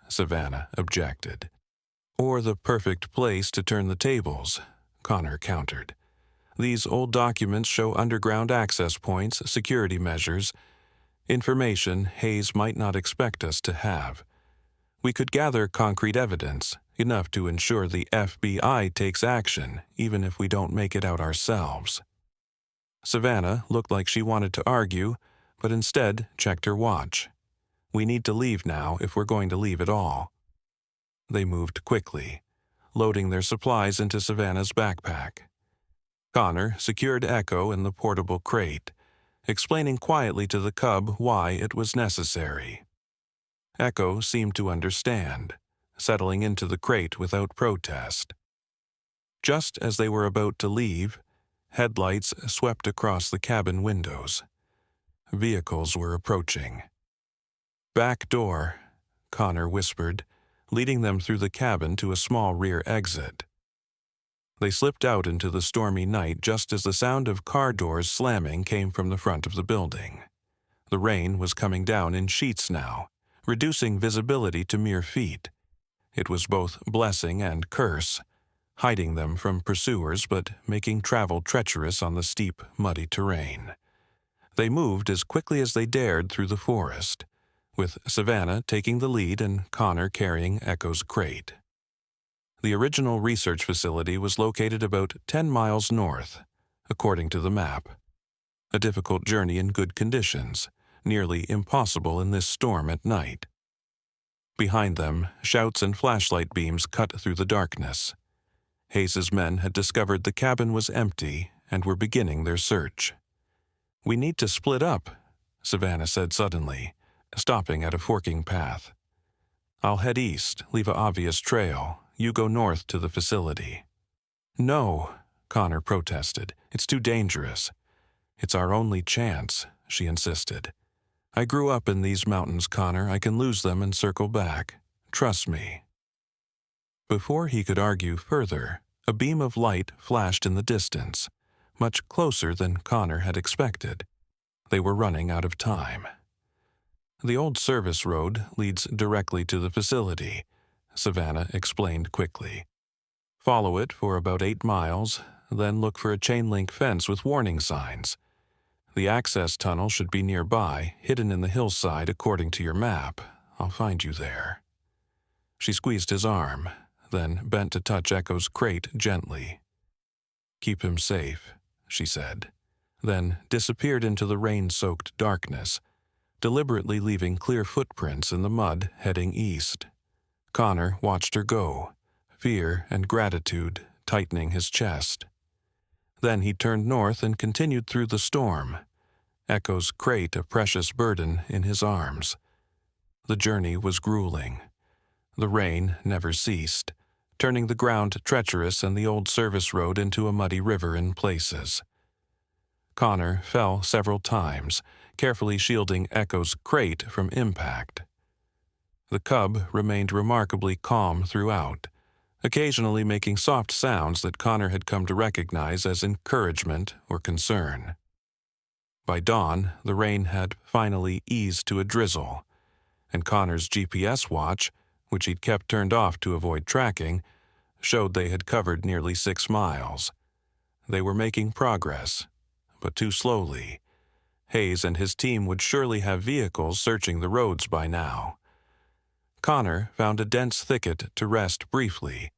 Savannah objected. "Or the perfect place to turn the tables," Connor countered. "These old documents show underground access points, security measures, information Hayes might not expect us to have. We could gather concrete evidence, enough to ensure the FBI takes action, even if we don't make it out ourselves." Savannah looked like she wanted to argue, but instead checked her watch. "We need to leave now if we're going to leave at all." They moved quickly, loading their supplies into Savannah's backpack. Connor secured Echo in the portable crate, explaining quietly to the cub why it was necessary. Echo seemed to understand, settling into the crate without protest. Just as they were about to leave, headlights swept across the cabin windows. Vehicles were approaching. "Back door," Connor whispered, leading them through the cabin to a small rear exit. They slipped out into the stormy night just as the sound of car doors slamming came from the front of the building. The rain was coming down in sheets now, reducing visibility to mere feet. It was both blessing and curse, hiding them from pursuers but making travel treacherous on the steep, muddy terrain. They moved as quickly as they dared through the forest, with Savannah taking the lead and Connor carrying Echo's crate. The original research facility was located about 10 miles north, according to the map. A difficult journey in good conditions, nearly impossible in this storm at night. Behind them, shouts and flashlight beams cut through the darkness. Hayes's men had discovered the cabin was empty and were beginning their search. "We need to split up," Savannah said suddenly, stopping at a forking path. "I'll head east, leave an obvious trail. You go north to the facility." "No," Connor protested. "It's too dangerous." "It's our only chance," she insisted. "I grew up in these mountains, Connor. I can lose them and circle back. Trust me." Before he could argue further, a beam of light flashed in the distance, much closer than Connor had expected. They were running out of time. "The old service road leads directly to the facility," Savannah explained quickly. "Follow it for about 8 miles, then look for a chain-link fence with warning signs. The access tunnel should be nearby, hidden in the hillside according to your map. I'll find you there." She squeezed his arm, then bent to touch Echo's crate gently. "Keep him safe," she said, then disappeared into the rain-soaked darkness, deliberately leaving clear footprints in the mud heading east. Connor watched her go, fear and gratitude tightening his chest. Then he turned north and continued through the storm, Echo's crate a precious burden in his arms. The journey was grueling. The rain never ceased, turning the ground treacherous and the old service road into a muddy river in places. Connor fell several times, carefully shielding Echo's crate from impact. The cub remained remarkably calm throughout, occasionally making soft sounds that Connor had come to recognize as encouragement or concern. By dawn, the rain had finally eased to a drizzle, and Connor's GPS watch, which he'd kept turned off to avoid tracking, showed they had covered nearly 6 miles. They were making progress, but too slowly. Hayes and his team would surely have vehicles searching the roads by now. Connor found a dense thicket to rest briefly,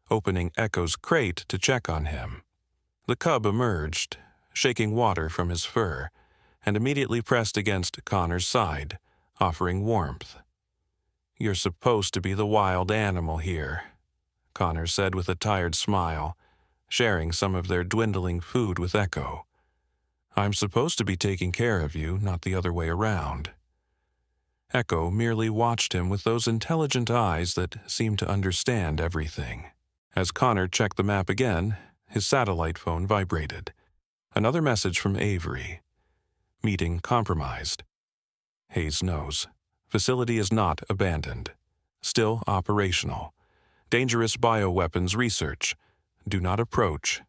opening Echo's crate to check on him. The cub emerged, shaking water from his fur, and immediately pressed against Connor's side, offering warmth. "You're supposed to be the wild animal here," Connor said with a tired smile, sharing some of their dwindling food with Echo. "I'm supposed to be taking care of you, not the other way around." Echo merely watched him with those intelligent eyes that seemed to understand everything. As Connor checked the map again, his satellite phone vibrated. Another message from Avery. "Meeting compromised. Hayes knows. Facility is not abandoned. Still operational. Dangerous bioweapons research. Do not approach.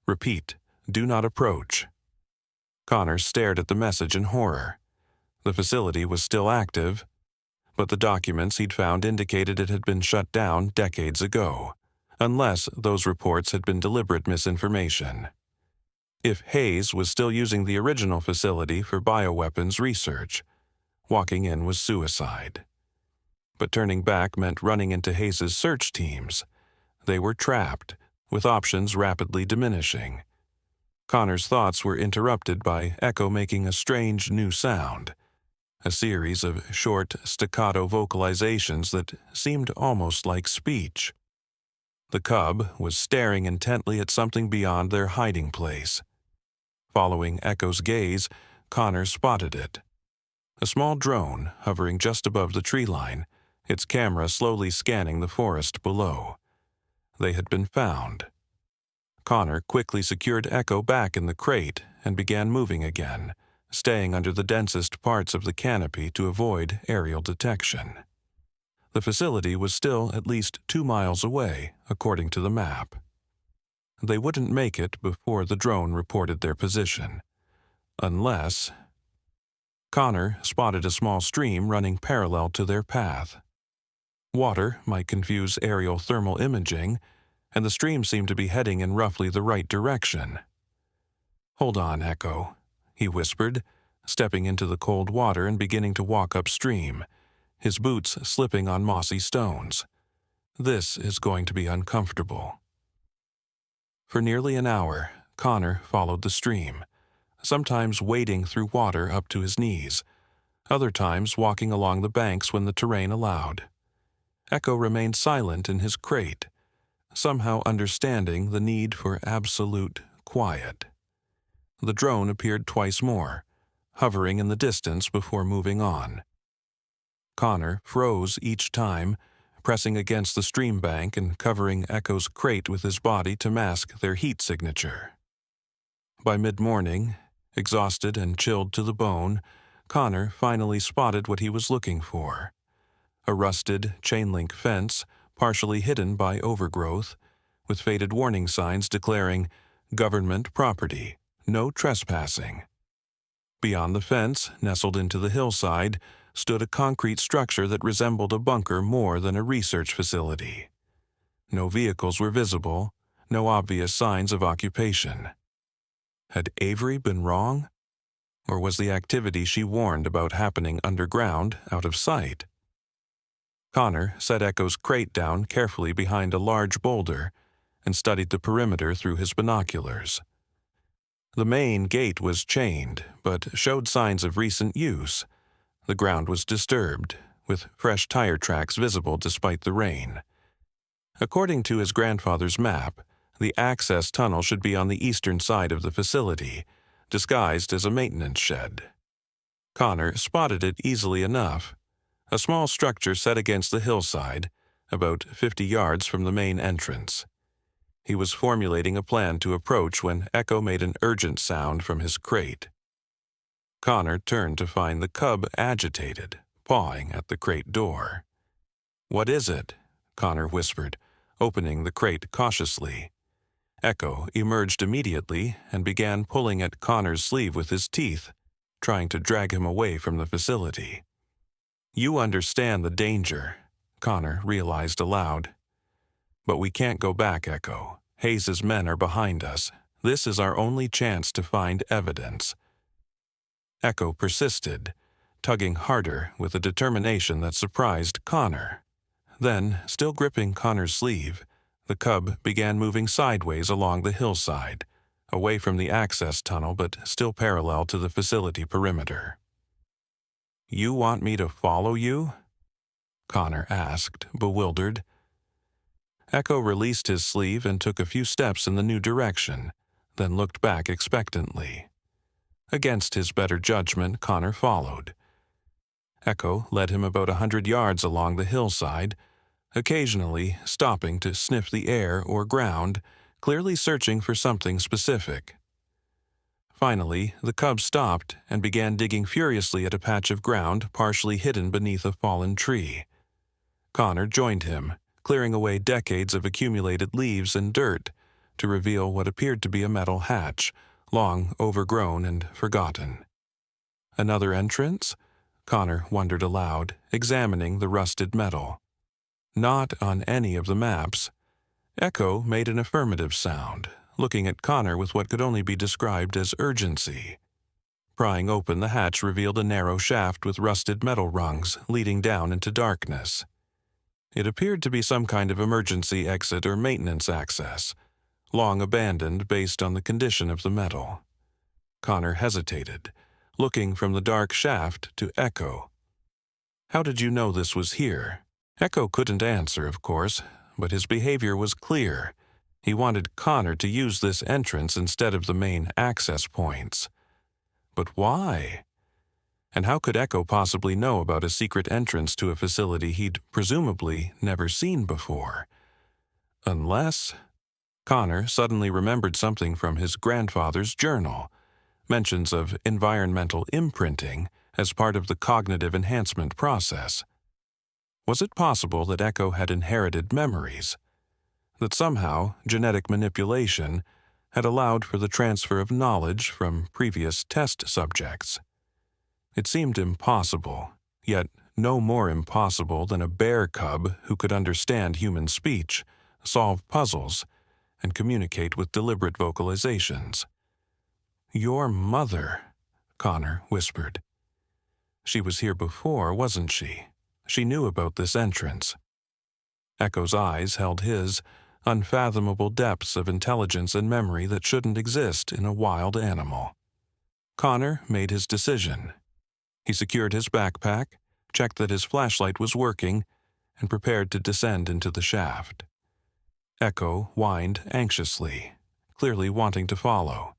Repeat, do not approach." Connor stared at the message in horror. The facility was still active, but the documents he'd found indicated it had been shut down decades ago, unless those reports had been deliberate misinformation. If Hayes was still using the original facility for bioweapons research, walking in was suicide. But turning back meant running into Hayes's search teams. They were trapped, with options rapidly diminishing. Connor's thoughts were interrupted by Echo making a strange new sound, a series of short, staccato vocalizations that seemed almost like speech. The cub was staring intently at something beyond their hiding place. Following Echo's gaze, Connor spotted it. A small drone hovering just above the tree line, its camera slowly scanning the forest below. They had been found. Connor quickly secured Echo back in the crate and began moving again, staying under the densest parts of the canopy to avoid aerial detection. The facility was still at least 2 miles away, according to the map. They wouldn't make it before the drone reported their position. Unless... Connor spotted a small stream running parallel to their path. Water might confuse aerial thermal imaging, and the stream seemed to be heading in roughly the right direction. "Hold on, Echo," he whispered, stepping into the cold water and beginning to walk upstream, his boots slipping on mossy stones. "This is going to be uncomfortable." For nearly an hour, Connor followed the stream, sometimes wading through water up to his knees, other times walking along the banks when the terrain allowed. Echo remained silent in his crate, somehow understanding the need for absolute quiet. The drone appeared twice more, hovering in the distance before moving on. Connor froze each time, pressing against the stream bank and covering Echo's crate with his body to mask their heat signature. By mid-morning, exhausted and chilled to the bone, Connor finally spotted what he was looking for. A rusted chain-link fence, partially hidden by overgrowth, with faded warning signs declaring, "Government property, no trespassing." Beyond the fence, nestled into the hillside, stood a concrete structure that resembled a bunker more than a research facility. No vehicles were visible, no obvious signs of occupation. Had Avery been wrong? Or was the activity she warned about happening underground out of sight? Connor set Echo's crate down carefully behind a large boulder and studied the perimeter through his binoculars. The main gate was chained, but showed signs of recent use. The ground was disturbed, with fresh tire tracks visible despite the rain. According to his grandfather's map, the access tunnel should be on the eastern side of the facility, disguised as a maintenance shed. Connor spotted it easily enough. A small structure set against the hillside, about 50 yards from the main entrance. He was formulating a plan to approach when Echo made an urgent sound from his crate. Connor turned to find the cub agitated, pawing at the crate door. "What is it?" Connor whispered, opening the crate cautiously. Echo emerged immediately and began pulling at Connor's sleeve with his teeth, trying to drag him away from the facility. "You understand the danger," Connor realized aloud. "But we can't go back, Echo. Hayes's men are behind us. This is our only chance to find evidence." Echo persisted, tugging harder with a determination that surprised Connor. Then, still gripping Connor's sleeve, the cub began moving sideways along the hillside, away from the access tunnel but still parallel to the facility perimeter. "You want me to follow you?" Connor asked, bewildered. Echo released his sleeve and took a few steps in the new direction, then looked back expectantly. Against his better judgment, Connor followed. Echo led him about 100 yards along the hillside, occasionally stopping to sniff the air or ground, clearly searching for something specific. Finally, the cub stopped and began digging furiously at a patch of ground partially hidden beneath a fallen tree. Connor joined him, clearing away decades of accumulated leaves and dirt to reveal what appeared to be a metal hatch, long overgrown and forgotten. Another entrance? Connor wondered aloud, examining the rusted metal. Not on any of the maps. Echo made an affirmative sound, looking at Connor with what could only be described as urgency. Prying open the hatch revealed a narrow shaft with rusted metal rungs leading down into darkness. It appeared to be some kind of emergency exit or maintenance access, long abandoned based on the condition of the metal. Connor hesitated, looking from the dark shaft to Echo. "How did you know this was here?" Echo couldn't answer, of course, but his behavior was clear. He wanted Connor to use this entrance instead of the main access points. But why? And how could Echo possibly know about a secret entrance to a facility he'd presumably never seen before? Unless... Connor suddenly remembered something from his grandfather's journal, mentions of environmental imprinting as part of the cognitive enhancement process. Was it possible that Echo had inherited memories? That somehow genetic manipulation had allowed for the transfer of knowledge from previous test subjects? It seemed impossible, yet no more impossible than a bear cub who could understand human speech, solve puzzles, and communicate with deliberate vocalizations. "Your mother," Connor whispered. "She was here before, wasn't she? She knew about this entrance." Echo's eyes held his, unfathomable depths of intelligence and memory that shouldn't exist in a wild animal. Connor made his decision. He secured his backpack, checked that his flashlight was working, and prepared to descend into the shaft. Echo whined anxiously, clearly wanting to follow.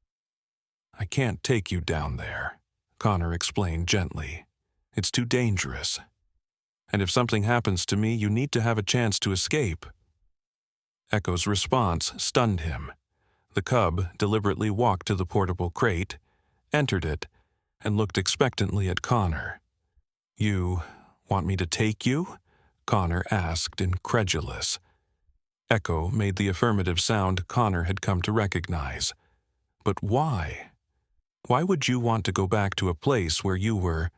"I can't take you down there," Connor explained gently. "It's too dangerous. And if something happens to me, you need to have a chance to escape." Echo's response stunned him. The cub deliberately walked to the portable crate, entered it, and looked expectantly at Connor. "You want me to take you?" Connor asked, incredulous. Echo made the affirmative sound Connor had come to recognize. "But why? Why would you want to go back to a place where you were—"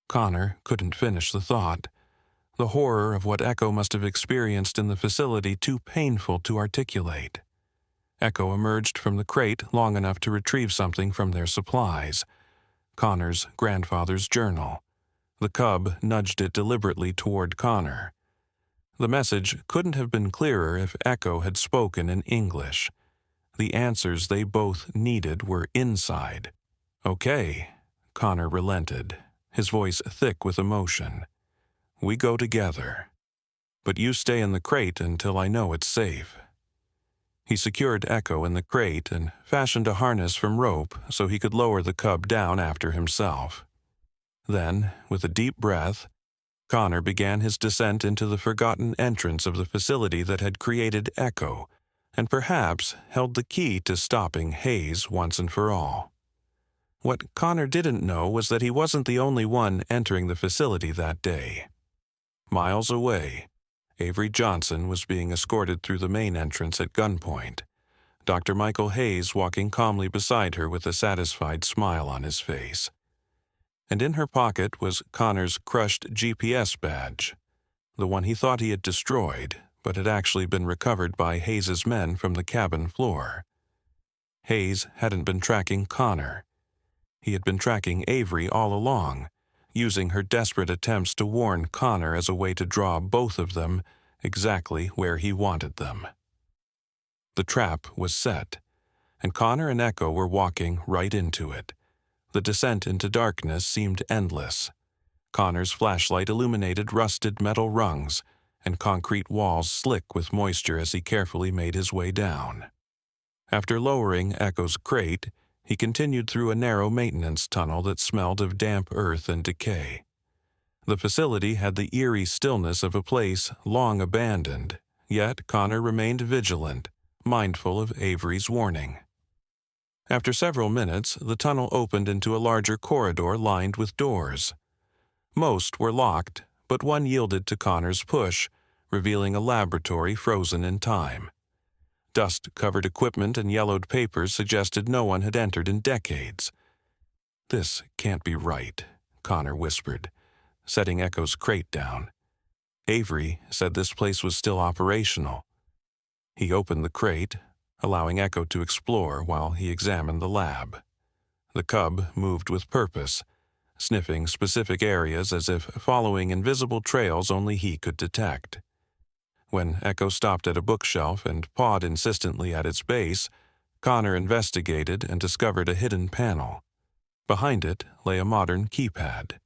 Connor couldn't finish the thought. The horror of what Echo must have experienced in the facility too painful to articulate. Echo emerged from the crate long enough to retrieve something from their supplies. Connor's grandfather's journal. The cub nudged it deliberately toward Connor. The message couldn't have been clearer if Echo had spoken in English. The answers they both needed were inside. "Okay," Connor relented, his voice thick with emotion. "We go together. But you stay in the crate until I know it's safe." He secured Echo in the crate and fashioned a harness from rope so he could lower the cub down after himself. Then, with a deep breath, Connor began his descent into the forgotten entrance of the facility that had created Echo, and perhaps held the key to stopping Hayes once and for all. What Connor didn't know was that he wasn't the only one entering the facility that day. Miles away, Avery Johnson was being escorted through the main entrance at gunpoint, Dr. Michael Hayes walking calmly beside her with a satisfied smile on his face. And in her pocket was Connor's crushed GPS badge, the one he thought he had destroyed, but had actually been recovered by Hayes's men from the cabin floor. Hayes hadn't been tracking Connor. He had been tracking Avery all along, using her desperate attempts to warn Connor as a way to draw both of them exactly where he wanted them. The trap was set, and Connor and Echo were walking right into it. The descent into darkness seemed endless. Connor's flashlight illuminated rusted metal rungs and concrete walls slick with moisture as he carefully made his way down. After lowering Echo's crate, he continued through a narrow maintenance tunnel that smelled of damp earth and decay. The facility had the eerie stillness of a place long abandoned, yet Connor remained vigilant, mindful of Avery's warning. After several minutes, the tunnel opened into a larger corridor lined with doors. Most were locked, but one yielded to Connor's push, revealing a laboratory frozen in time. Dust-covered equipment and yellowed papers suggested no one had entered in decades. "This can't be right," Connor whispered, setting Echo's crate down. Avery said this place was still operational. He opened the crate, allowing Echo to explore while he examined the lab. The cub moved with purpose, sniffing specific areas as if following invisible trails only he could detect. When Echo stopped at a bookshelf and pawed insistently at its base, Connor investigated and discovered a hidden panel. Behind it lay a modern keypad.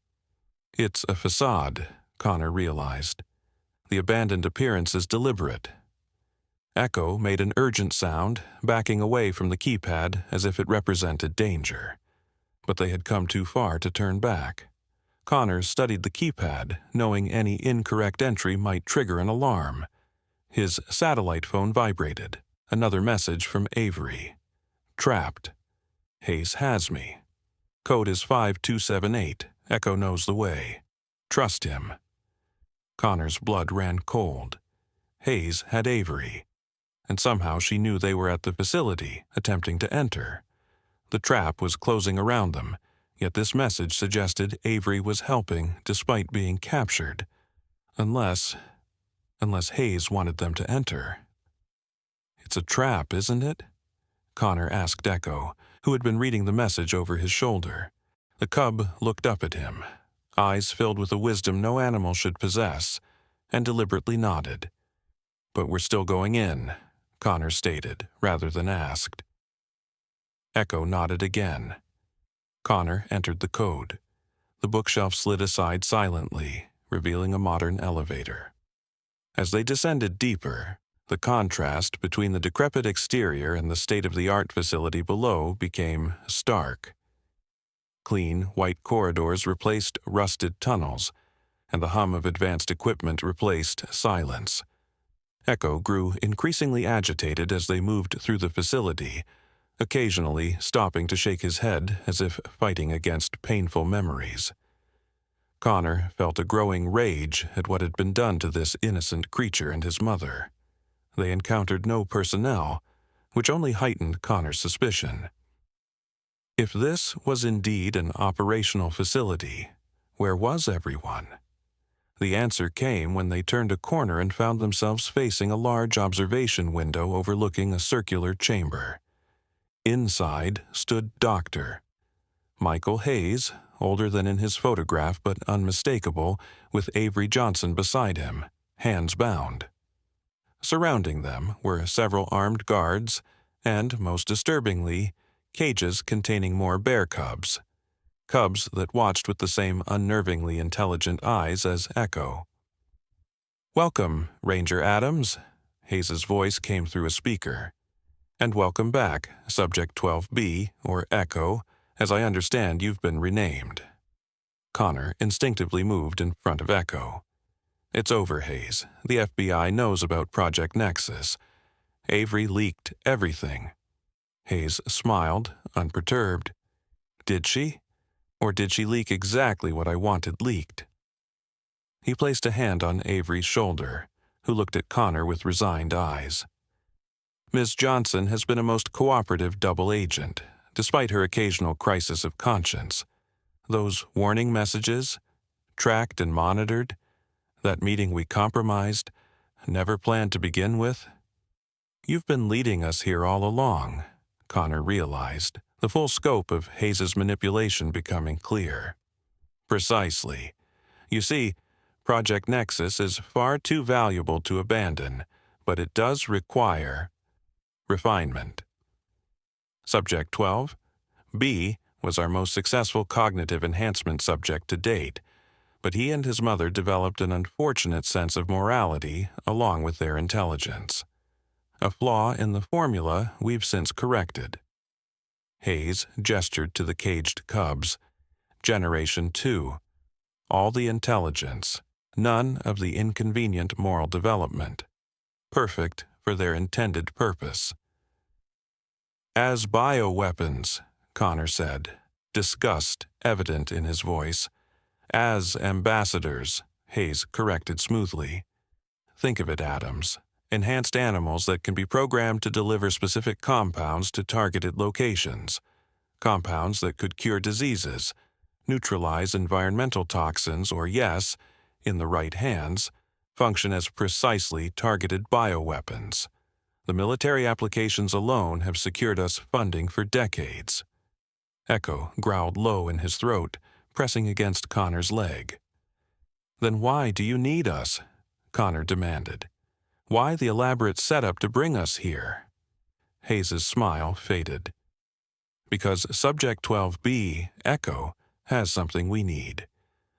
"It's a facade," Connor realized. "The abandoned appearance is deliberate." Echo made an urgent sound, backing away from the keypad as if it represented danger. But they had come too far to turn back. Connor studied the keypad, knowing any incorrect entry might trigger an alarm. His satellite phone vibrated. Another message from Avery. "Trapped. Hayes has me. Code is 5278. Echo knows the way. Trust him." Connor's blood ran cold. Hayes had Avery, and somehow she knew they were at the facility, attempting to enter. The trap was closing around them, yet this message suggested Avery was helping despite being captured. Unless Hayes wanted them to enter. "It's a trap, isn't it?" Connor asked Echo, who had been reading the message over his shoulder. The cub looked up at him, eyes filled with a wisdom no animal should possess, and deliberately nodded. "But we're still going in," Connor stated, rather than asked. Echo nodded again. Connor entered the code. The bookshelf slid aside silently, revealing a modern elevator. As they descended deeper, The contrast between the decrepit exterior and the state-of-the-art facility below became stark. Clean, white corridors replaced rusted tunnels, and the hum of advanced equipment replaced silence. Echo grew increasingly agitated as they moved through the facility, occasionally stopping to shake his head as if fighting against painful memories. Connor felt a growing rage at what had been done to this innocent creature and his mother. They encountered no personnel, which only heightened Connor's suspicion. If this was indeed an operational facility, where was everyone? The answer came when they turned a corner and found themselves facing a large observation window overlooking a circular chamber. Inside stood Dr. Michael Hayes, older than in his photograph but unmistakable, with Avery Johnson beside him, hands bound. Surrounding them were several armed guards and, most disturbingly, cages containing more bear cubs. Cubs that watched with the same unnervingly intelligent eyes as Echo. "Welcome, Ranger Adams," Hayes's voice came through a speaker. "And welcome back, Subject 12B, or Echo, as I understand you've been renamed." Connor instinctively moved in front of Echo. "It's over, Hayes. The FBI knows about Project Nexus. Avery leaked everything." Hayes smiled, unperturbed. "Did she? Or did she leak exactly what I wanted leaked?" He placed a hand on Avery's shoulder, who looked at Connor with resigned eyes. "Ms. Johnson has been a most cooperative double agent, despite her occasional crisis of conscience. Those warning messages, tracked and monitored, that meeting we compromised, never planned to begin with. You've been leading us here all along," Connor realized, the full scope of Hayes's manipulation becoming clear. "Precisely. You see, Project Nexus is far too valuable to abandon, but it does require refinement. Subject 12, B, was our most successful cognitive enhancement subject to date, but he and his mother developed an unfortunate sense of morality along with their intelligence. A flaw in the formula we've since corrected." Hayes gestured to the caged cubs. "Generation 2. All the intelligence, none of the inconvenient moral development. Perfect for their intended purpose." "As bioweapons," Connor said, disgust evident in his voice. "As ambassadors," Hayes corrected smoothly. "Think of it, Adams. Enhanced animals that can be programmed to deliver specific compounds to targeted locations. Compounds that could cure diseases, neutralize environmental toxins, or yes, in the right hands, function as precisely targeted bioweapons. The military applications alone have secured us funding for decades." Echo growled low in his throat, pressing against Connor's leg. "Then why do you need us?" Connor demanded. "Why the elaborate setup to bring us here?" Hayes's smile faded. "Because Subject 12B, Echo, has something we need.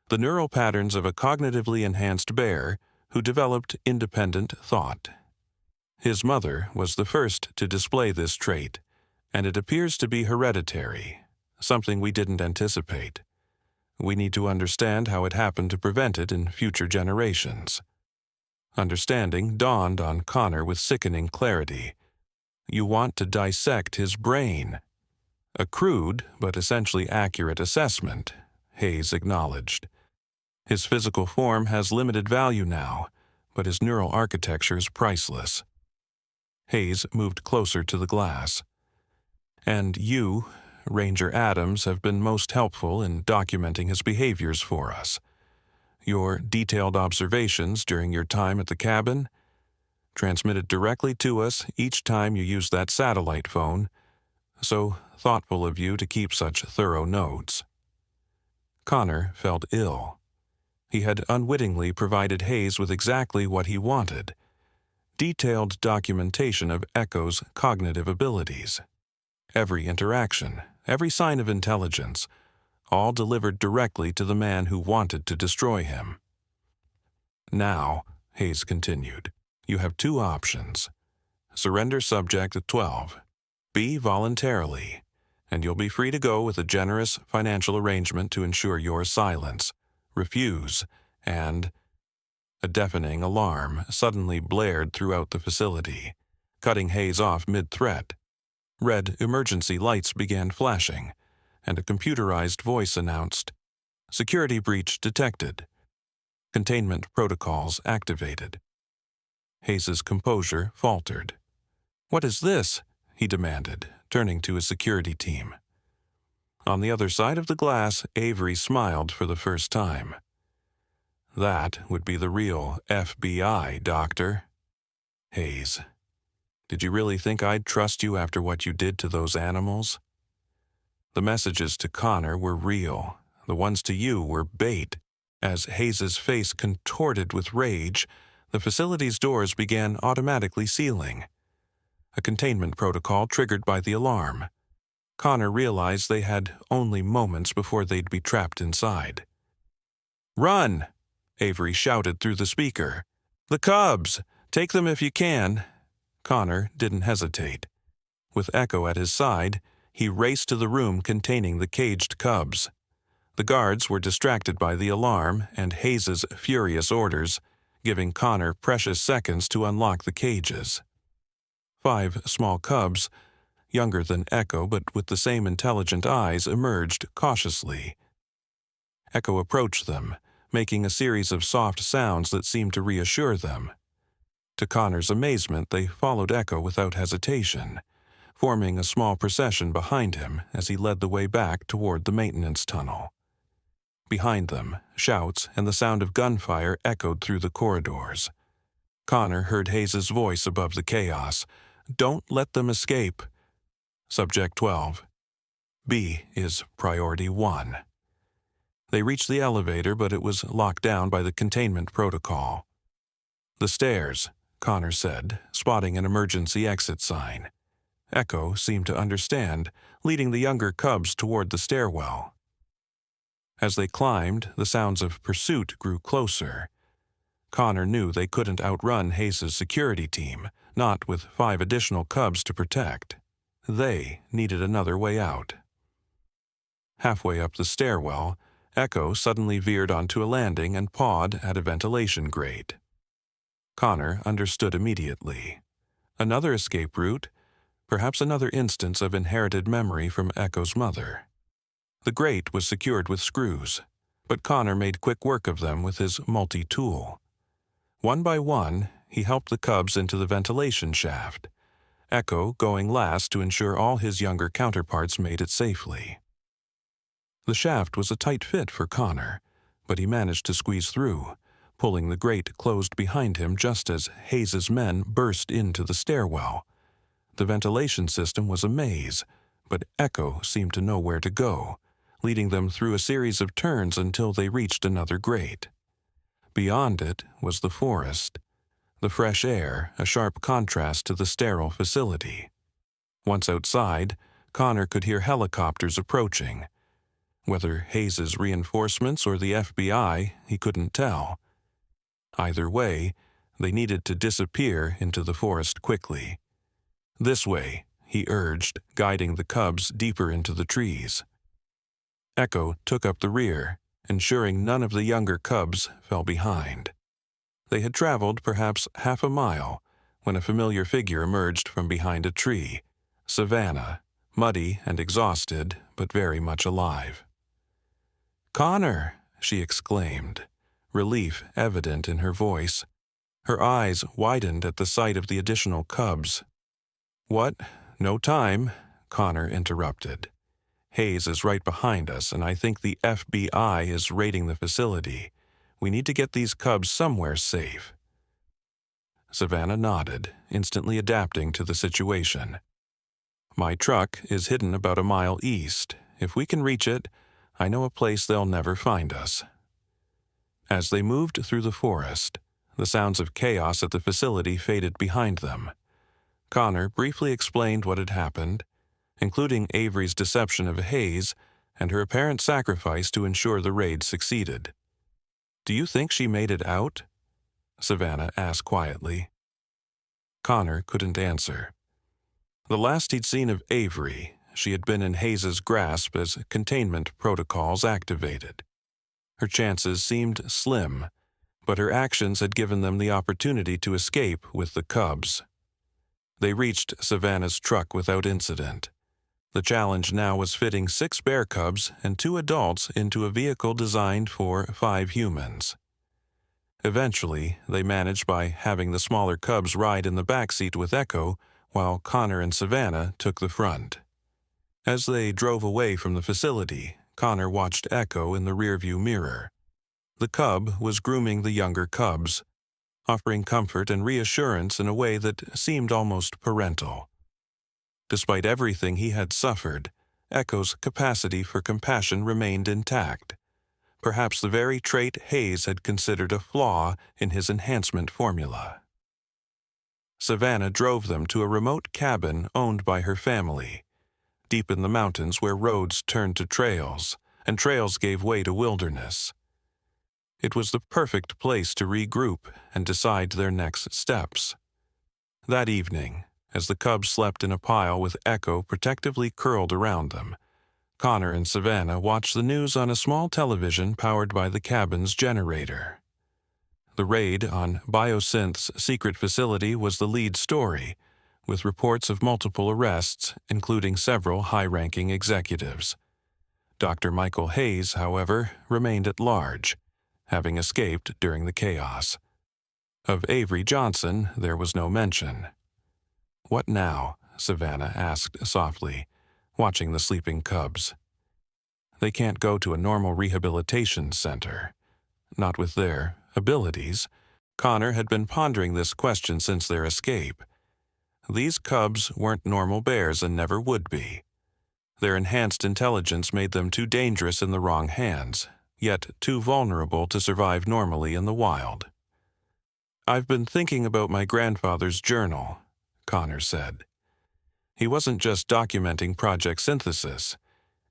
The neural patterns of a cognitively enhanced bear who developed independent thought. His mother was the first to display this trait, and it appears to be hereditary, something we didn't anticipate. We need to understand how it happened to prevent it in future generations." Understanding dawned on Connor with sickening clarity. "You want to dissect his brain." "A crude but essentially accurate assessment," Hayes acknowledged. "His physical form has limited value now, but his neural architecture is priceless." Hayes moved closer to the glass. "And you, Ranger Adams, have been most helpful in documenting his behaviors for us. Your detailed observations during your time at the cabin, transmitted directly to us each time you used that satellite phone, so thoughtful of you to keep such thorough notes." Connor felt ill. He had unwittingly provided Hayes with exactly what he wanted: detailed documentation of Echo's cognitive abilities. Every interaction, every sign of intelligence, all delivered directly to the man who wanted to destroy him. "Now," Hayes continued, You have two options. Surrender subject at 12. B voluntarily, and you'll be free to go with a generous financial arrangement to ensure your silence. Refuse, and a deafening alarm suddenly blared throughout the facility, cutting Hayes off mid-threat. Red emergency lights began flashing, and a computerized voice announced, "Security breach detected. Containment protocols activated." Hayes's composure faltered. "What is this?" he demanded, turning to his security team. On the other side of the glass, Avery smiled for the first time. "That would be the real FBI, Doctor." "Hayes, did you really think I'd trust you after what you did to those animals?" The messages to Connor were real. The ones to you were bait. As Hayes's face contorted with rage, the facility's doors began automatically sealing. A containment protocol triggered by the alarm. Connor realized they had only moments before they'd be trapped inside. "Run!" Avery shouted through the speaker. "The cubs! Take them if you can!" Connor didn't hesitate. With Echo at his side, he raced to the room containing the caged cubs. The guards were distracted by the alarm and Hayes's furious orders, giving Connor precious seconds to unlock the cages. 5 small cubs, younger than Echo but with the same intelligent eyes, emerged cautiously. Echo approached them, making a series of soft sounds that seemed to reassure them. To Connor's amazement, they followed Echo without hesitation, forming a small procession behind him as he led the way back toward the maintenance tunnel. Behind them, shouts and the sound of gunfire echoed through the corridors. Connor heard Hayes's voice above the chaos. "Don't let them escape." Subject 12. B is priority 1. They reached the elevator, but it was locked down by the containment protocol. "The stairs," Connor said, spotting an emergency exit sign. Echo seemed to understand, leading the younger cubs toward the stairwell. As they climbed, the sounds of pursuit grew closer. Connor knew they couldn't outrun Hayes's security team, not with 5 additional cubs to protect. They needed another way out. Halfway up the stairwell, Echo suddenly veered onto a landing and pawed at a ventilation grate. Connor understood immediately. Another escape route, perhaps another instance of inherited memory from Echo's mother. The grate was secured with screws, but Connor made quick work of them with his multi-tool. One by one, he helped the cubs into the ventilation shaft, Echo going last to ensure all his younger counterparts made it safely. The shaft was a tight fit for Connor, but he managed to squeeze through, pulling the grate closed behind him just as Hayes's men burst into the stairwell. The ventilation system was a maze, but Echo seemed to know where to go, leading them through a series of turns until they reached another grate. Beyond it was the forest, the fresh air a sharp contrast to the sterile facility. Once outside, Connor could hear helicopters approaching. Whether Hayes's reinforcements or the FBI, he couldn't tell. Either way, they needed to disappear into the forest quickly. "This way," he urged, guiding the cubs deeper into the trees. Echo took up the rear, ensuring none of the younger cubs fell behind. They had traveled perhaps half a mile when a familiar figure emerged from behind a tree, Savannah, muddy and exhausted, but very much alive. "Connor!" she exclaimed, relief evident in her voice. Her eyes widened at the sight of the additional cubs. "What? No time," Connor interrupted. "Hayes is right behind us, and I think the FBI is raiding the facility. We need to get these cubs somewhere safe." Savannah nodded, instantly adapting to the situation. "My truck is hidden about a mile east. If we can reach it, I know a place they'll never find us." As they moved through the forest, the sounds of chaos at the facility faded behind them. Connor briefly explained what had happened, including Avery's deception of Hayes and her apparent sacrifice to ensure the raid succeeded. "Do you think she made it out?" Savannah asked quietly. Connor couldn't answer. The last he'd seen of Avery, she had been in Hayes's grasp as containment protocols activated. Her chances seemed slim, but her actions had given them the opportunity to escape with the cubs. They reached Savannah's truck without incident. The challenge now was fitting 6 bear cubs and 2 adults into a vehicle designed for 5 humans. Eventually, they managed by having the smaller cubs ride in the back seat with Echo, while Connor and Savannah took the front. As they drove away from the facility, Connor watched Echo in the rearview mirror. The cub was grooming the younger cubs, offering comfort and reassurance in a way that seemed almost parental. Despite everything he had suffered, Echo's capacity for compassion remained intact, perhaps the very trait Hayes had considered a flaw in his enhancement formula. Savannah drove them to a remote cabin owned by her family, deep in the mountains where roads turned to trails, and trails gave way to wilderness. It was the perfect place to regroup and decide their next steps. That evening, as the cubs slept in a pile with Echo protectively curled around them, Connor and Savannah watched the news on a small television powered by the cabin's generator. The raid on Biosynth's secret facility was the lead story, with reports of multiple arrests, including several high-ranking executives. Dr. Michael Hayes, however, remained at large, having escaped during the chaos. Of Avery Johnson, there was no mention. "What now?" Savannah asked softly, watching the sleeping cubs. "They can't go to a normal rehabilitation center. Not with their abilities." Connor had been pondering this question since their escape. These cubs weren't normal bears and never would be. Their enhanced intelligence made them too dangerous in the wrong hands, yet too vulnerable to survive normally in the wild. "I've been thinking about my grandfather's journal," Connor said. He wasn't just documenting Project Synthesis.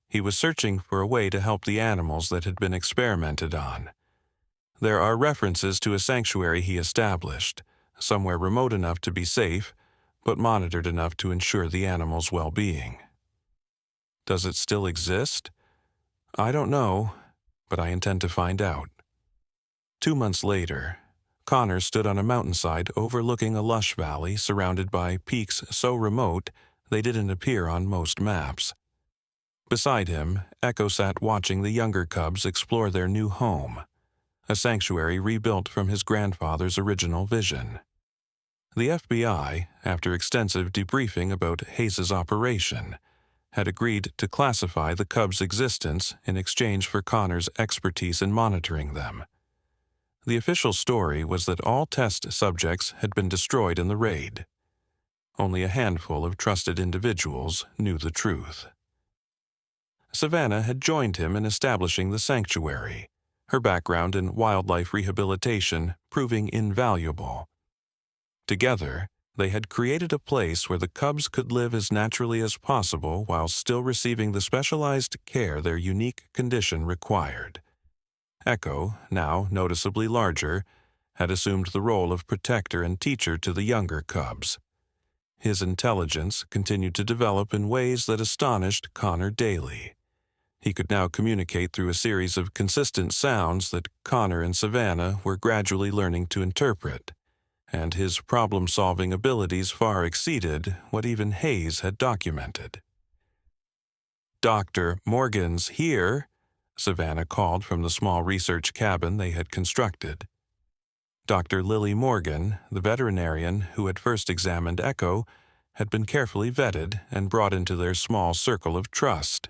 He was searching for a way to help the animals that had been experimented on. There are references to a sanctuary he established, somewhere remote enough to be safe, but monitored enough to ensure the animals' well-being. "Does it still exist?" "I don't know, but I intend to find out." 2 months later, Connor stood on a mountainside overlooking a lush valley surrounded by peaks so remote they didn't appear on most maps. Beside him, Echo sat watching the younger cubs explore their new home, a sanctuary rebuilt from his grandfather's original vision. The FBI, after extensive debriefing about Hayes's operation, had agreed to classify the cubs' existence in exchange for Connor's expertise in monitoring them. The official story was that all test subjects had been destroyed in the raid. Only a handful of trusted individuals knew the truth. Savannah had joined him in establishing the sanctuary, her background in wildlife rehabilitation proving invaluable. Together, they had created a place where the cubs could live as naturally as possible while still receiving the specialized care their unique condition required. Echo, now noticeably larger, had assumed the role of protector and teacher to the younger cubs. His intelligence continued to develop in ways that astonished Connor daily. He could now communicate through a series of consistent sounds that Connor and Savannah were gradually learning to interpret, and his problem-solving abilities far exceeded what even Hayes had documented. "Dr. Morgan's here," Savannah called from the small research cabin they had constructed. Dr. Lily Morgan, the veterinarian who had first examined Echo, had been carefully vetted and brought into their small circle of trust.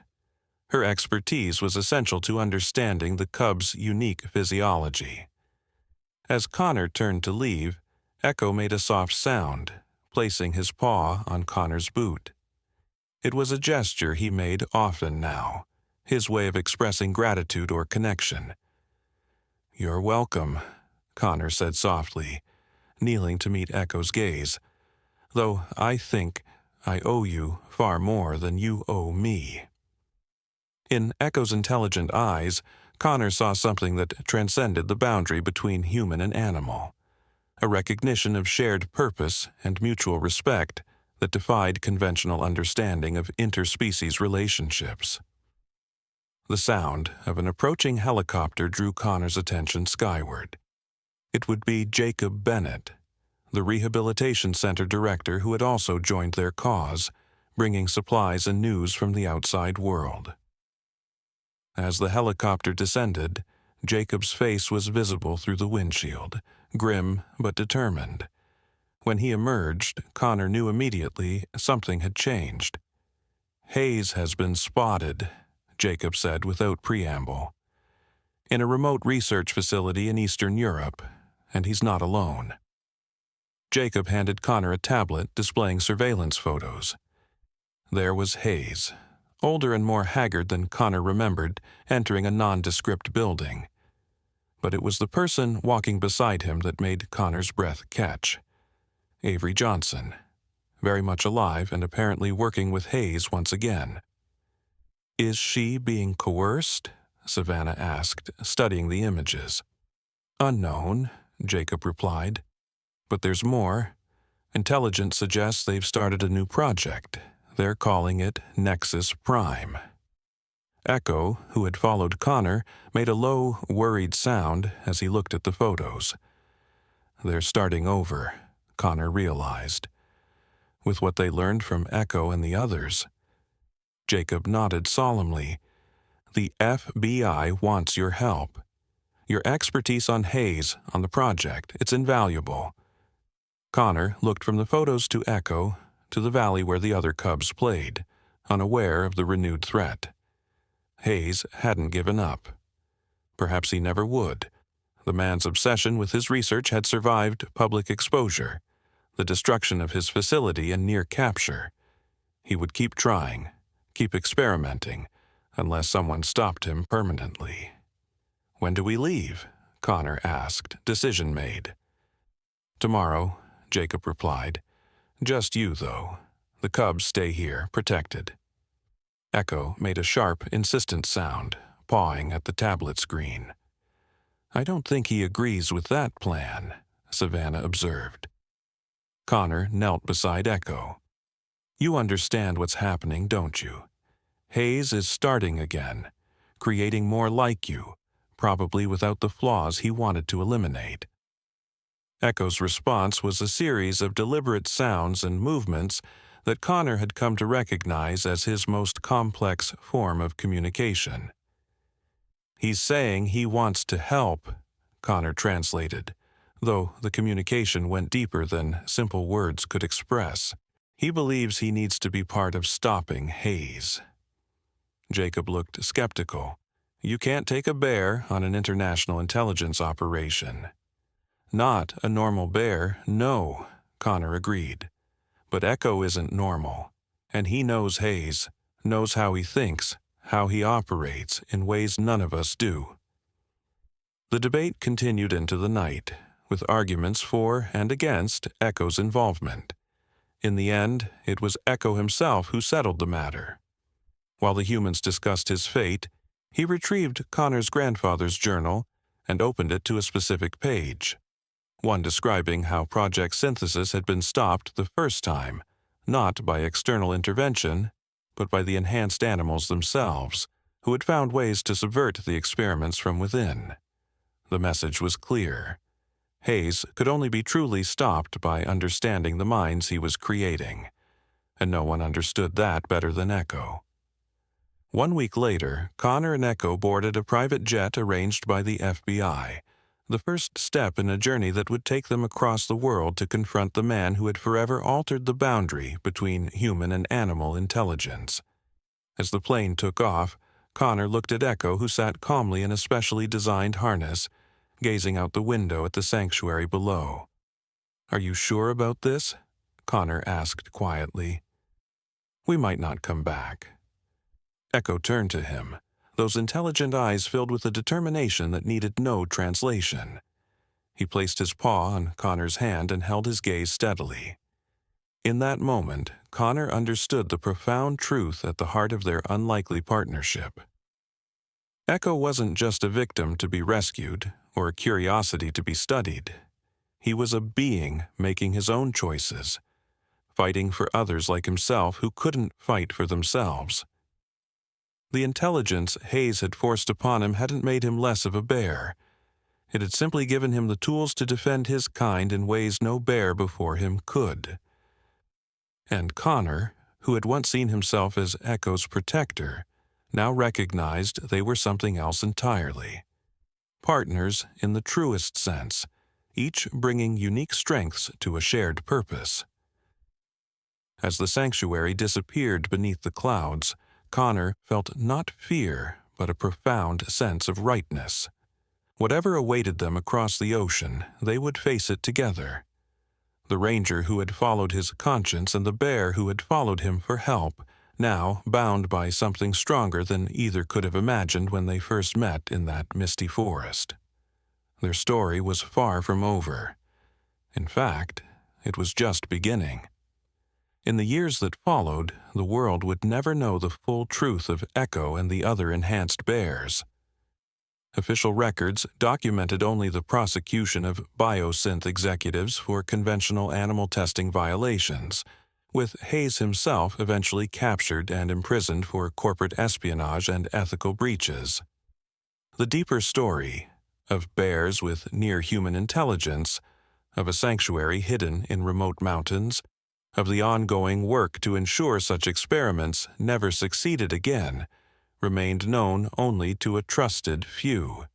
Her expertise was essential to understanding the cub's unique physiology. As Connor turned to leave, Echo made a soft sound, placing his paw on Connor's boot. It was a gesture he made often now, his way of expressing gratitude or connection. "You're welcome," Connor said softly, kneeling to meet Echo's gaze, "though I think I owe you far more than you owe me." In Echo's intelligent eyes, Connor saw something that transcended the boundary between human and animal. a recognition of shared purpose and mutual respect that defied conventional understanding of interspecies relationships. The sound of an approaching helicopter drew Connor's attention skyward. It would be Jacob Bennett, the rehabilitation center director who had also joined their cause, bringing supplies and news from the outside world. As the helicopter descended, Jacob's face was visible through the windshield, grim but determined. When he emerged, Connor knew immediately something had changed. "Hayes has been spotted," Jacob said without preamble. "In a remote research facility in Eastern Europe, and he's not alone." Jacob handed Connor a tablet displaying surveillance photos. There was Hayes, older and more haggard than Connor remembered, entering a nondescript building. But it was the person walking beside him that made Connor's breath catch. Avery Johnson, very much alive and apparently working with Hayes once again. "Is she being coerced?" Savannah asked, studying the images. "Unknown," Jacob replied. "But there's more. Intelligence suggests they've started a new project. They're calling it Nexus Prime." Echo, who had followed Connor, made a low, worried sound as he looked at the photos. They're starting over, Connor realized. With what they learned from Echo and the others. Jacob nodded solemnly. "The FBI wants your help. Your expertise on Hayes, on the project, it's invaluable." Connor looked from the photos to Echo, to the valley where the other cubs played, unaware of the renewed threat. Hayes hadn't given up. Perhaps he never would. The man's obsession with his research had survived public exposure, the destruction of his facility and near capture. He would keep trying, keep experimenting, unless someone stopped him permanently. "When do we leave?" Connor asked, decision made. "Tomorrow," Jacob replied. "Just you, though. The cubs stay here, protected." Echo made a sharp, insistent sound, pawing at the tablet screen. "I don't think he agrees with that plan," Savannah observed. Connor knelt beside Echo. "You understand what's happening, don't you? Hayes is starting again, creating more like you, probably without the flaws he wanted to eliminate." Echo's response was a series of deliberate sounds and movements that Connor had come to recognize as his most complex form of communication. "He's saying he wants to help," Connor translated, though the communication went deeper than simple words could express. "He believes he needs to be part of stopping Hayes." Jacob looked skeptical. "You can't take a bear on an international intelligence operation." "Not a normal bear, no," Connor agreed. "But Echo isn't normal, and he knows Hayes, knows how he thinks, how he operates in ways none of us do." The debate continued into the night, with arguments for and against Echo's involvement. In the end, it was Echo himself who settled the matter. While the humans discussed his fate, he retrieved Connor's grandfather's journal and opened it to a specific page. One describing how Project Synthesis had been stopped the first time, not by external intervention, but by the enhanced animals themselves, who had found ways to subvert the experiments from within. The message was clear. Hayes could only be truly stopped by understanding the minds he was creating, and no one understood that better than Echo. 1 week later, Connor and Echo boarded a private jet arranged by the FBI, the first step in a journey that would take them across the world to confront the man who had forever altered the boundary between human and animal intelligence. As the plane took off, Connor looked at Echo, who sat calmly in a specially designed harness, gazing out the window at the sanctuary below. "Are you sure about this?" Connor asked quietly. "We might not come back." Echo turned to him, those intelligent eyes filled with a determination that needed no translation. He placed his paw on Connor's hand and held his gaze steadily. In that moment, Connor understood the profound truth at the heart of their unlikely partnership. Echo wasn't just a victim to be rescued or a curiosity to be studied. He was a being making his own choices, fighting for others like himself who couldn't fight for themselves. The intelligence Hayes had forced upon him hadn't made him less of a bear. It had simply given him the tools to defend his kind in ways no bear before him could. And Connor, who had once seen himself as Echo's protector, now recognized they were something else entirely. Partners in the truest sense, each bringing unique strengths to a shared purpose. As the sanctuary disappeared beneath the clouds, Connor felt not fear, but a profound sense of rightness. Whatever awaited them across the ocean, they would face it together. The ranger who had followed his conscience and the bear who had followed him for help, now bound by something stronger than either could have imagined when they first met in that misty forest. Their story was far from over. In fact, it was just beginning. In the years that followed, the world would never know the full truth of Echo and the other enhanced bears. Official records documented only the prosecution of biosynth executives for conventional animal testing violations, with Hayes himself eventually captured and imprisoned for corporate espionage and ethical breaches. The deeper story, of bears with near-human intelligence, of a sanctuary hidden in remote mountains, of the ongoing work to ensure such experiments never succeeded again, remained known only to a trusted few.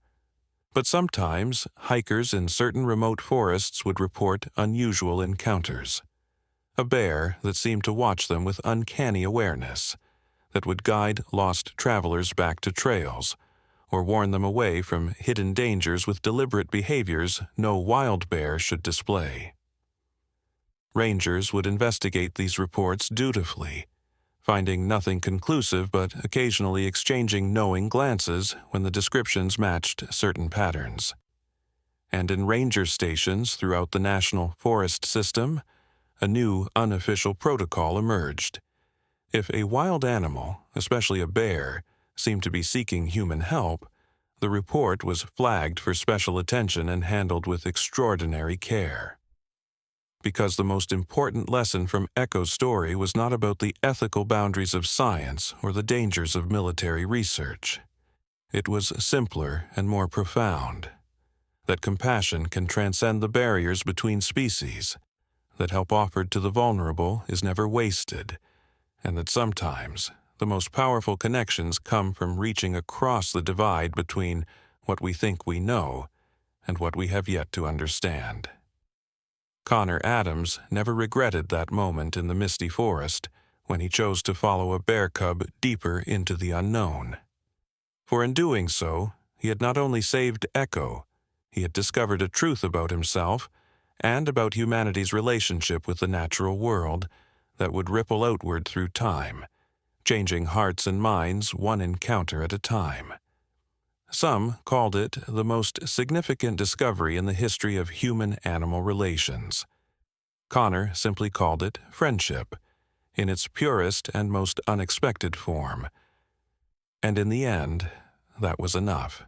But sometimes, hikers in certain remote forests would report unusual encounters. A bear that seemed to watch them with uncanny awareness, that would guide lost travelers back to trails, or warn them away from hidden dangers with deliberate behaviors no wild bear should display. Rangers would investigate these reports dutifully, finding nothing conclusive but occasionally exchanging knowing glances when the descriptions matched certain patterns. And in ranger stations throughout the national forest system, a new unofficial protocol emerged. If a wild animal, especially a bear, seemed to be seeking human help, the report was flagged for special attention and handled with extraordinary care. Because the most important lesson from Echo's story was not about the ethical boundaries of science or the dangers of military research. It was simpler and more profound. That compassion can transcend the barriers between species, that help offered to the vulnerable is never wasted, and that sometimes the most powerful connections come from reaching across the divide between what we think we know and what we have yet to understand. Connor Adams never regretted that moment in the misty forest when he chose to follow a bear cub deeper into the unknown. For in doing so, he had not only saved Echo, he had discovered a truth about himself and about humanity's relationship with the natural world that would ripple outward through time, changing hearts and minds one encounter at a time. Some called it the most significant discovery in the history of human-animal relations. Connor simply called it friendship, in its purest and most unexpected form. And in the end, that was enough.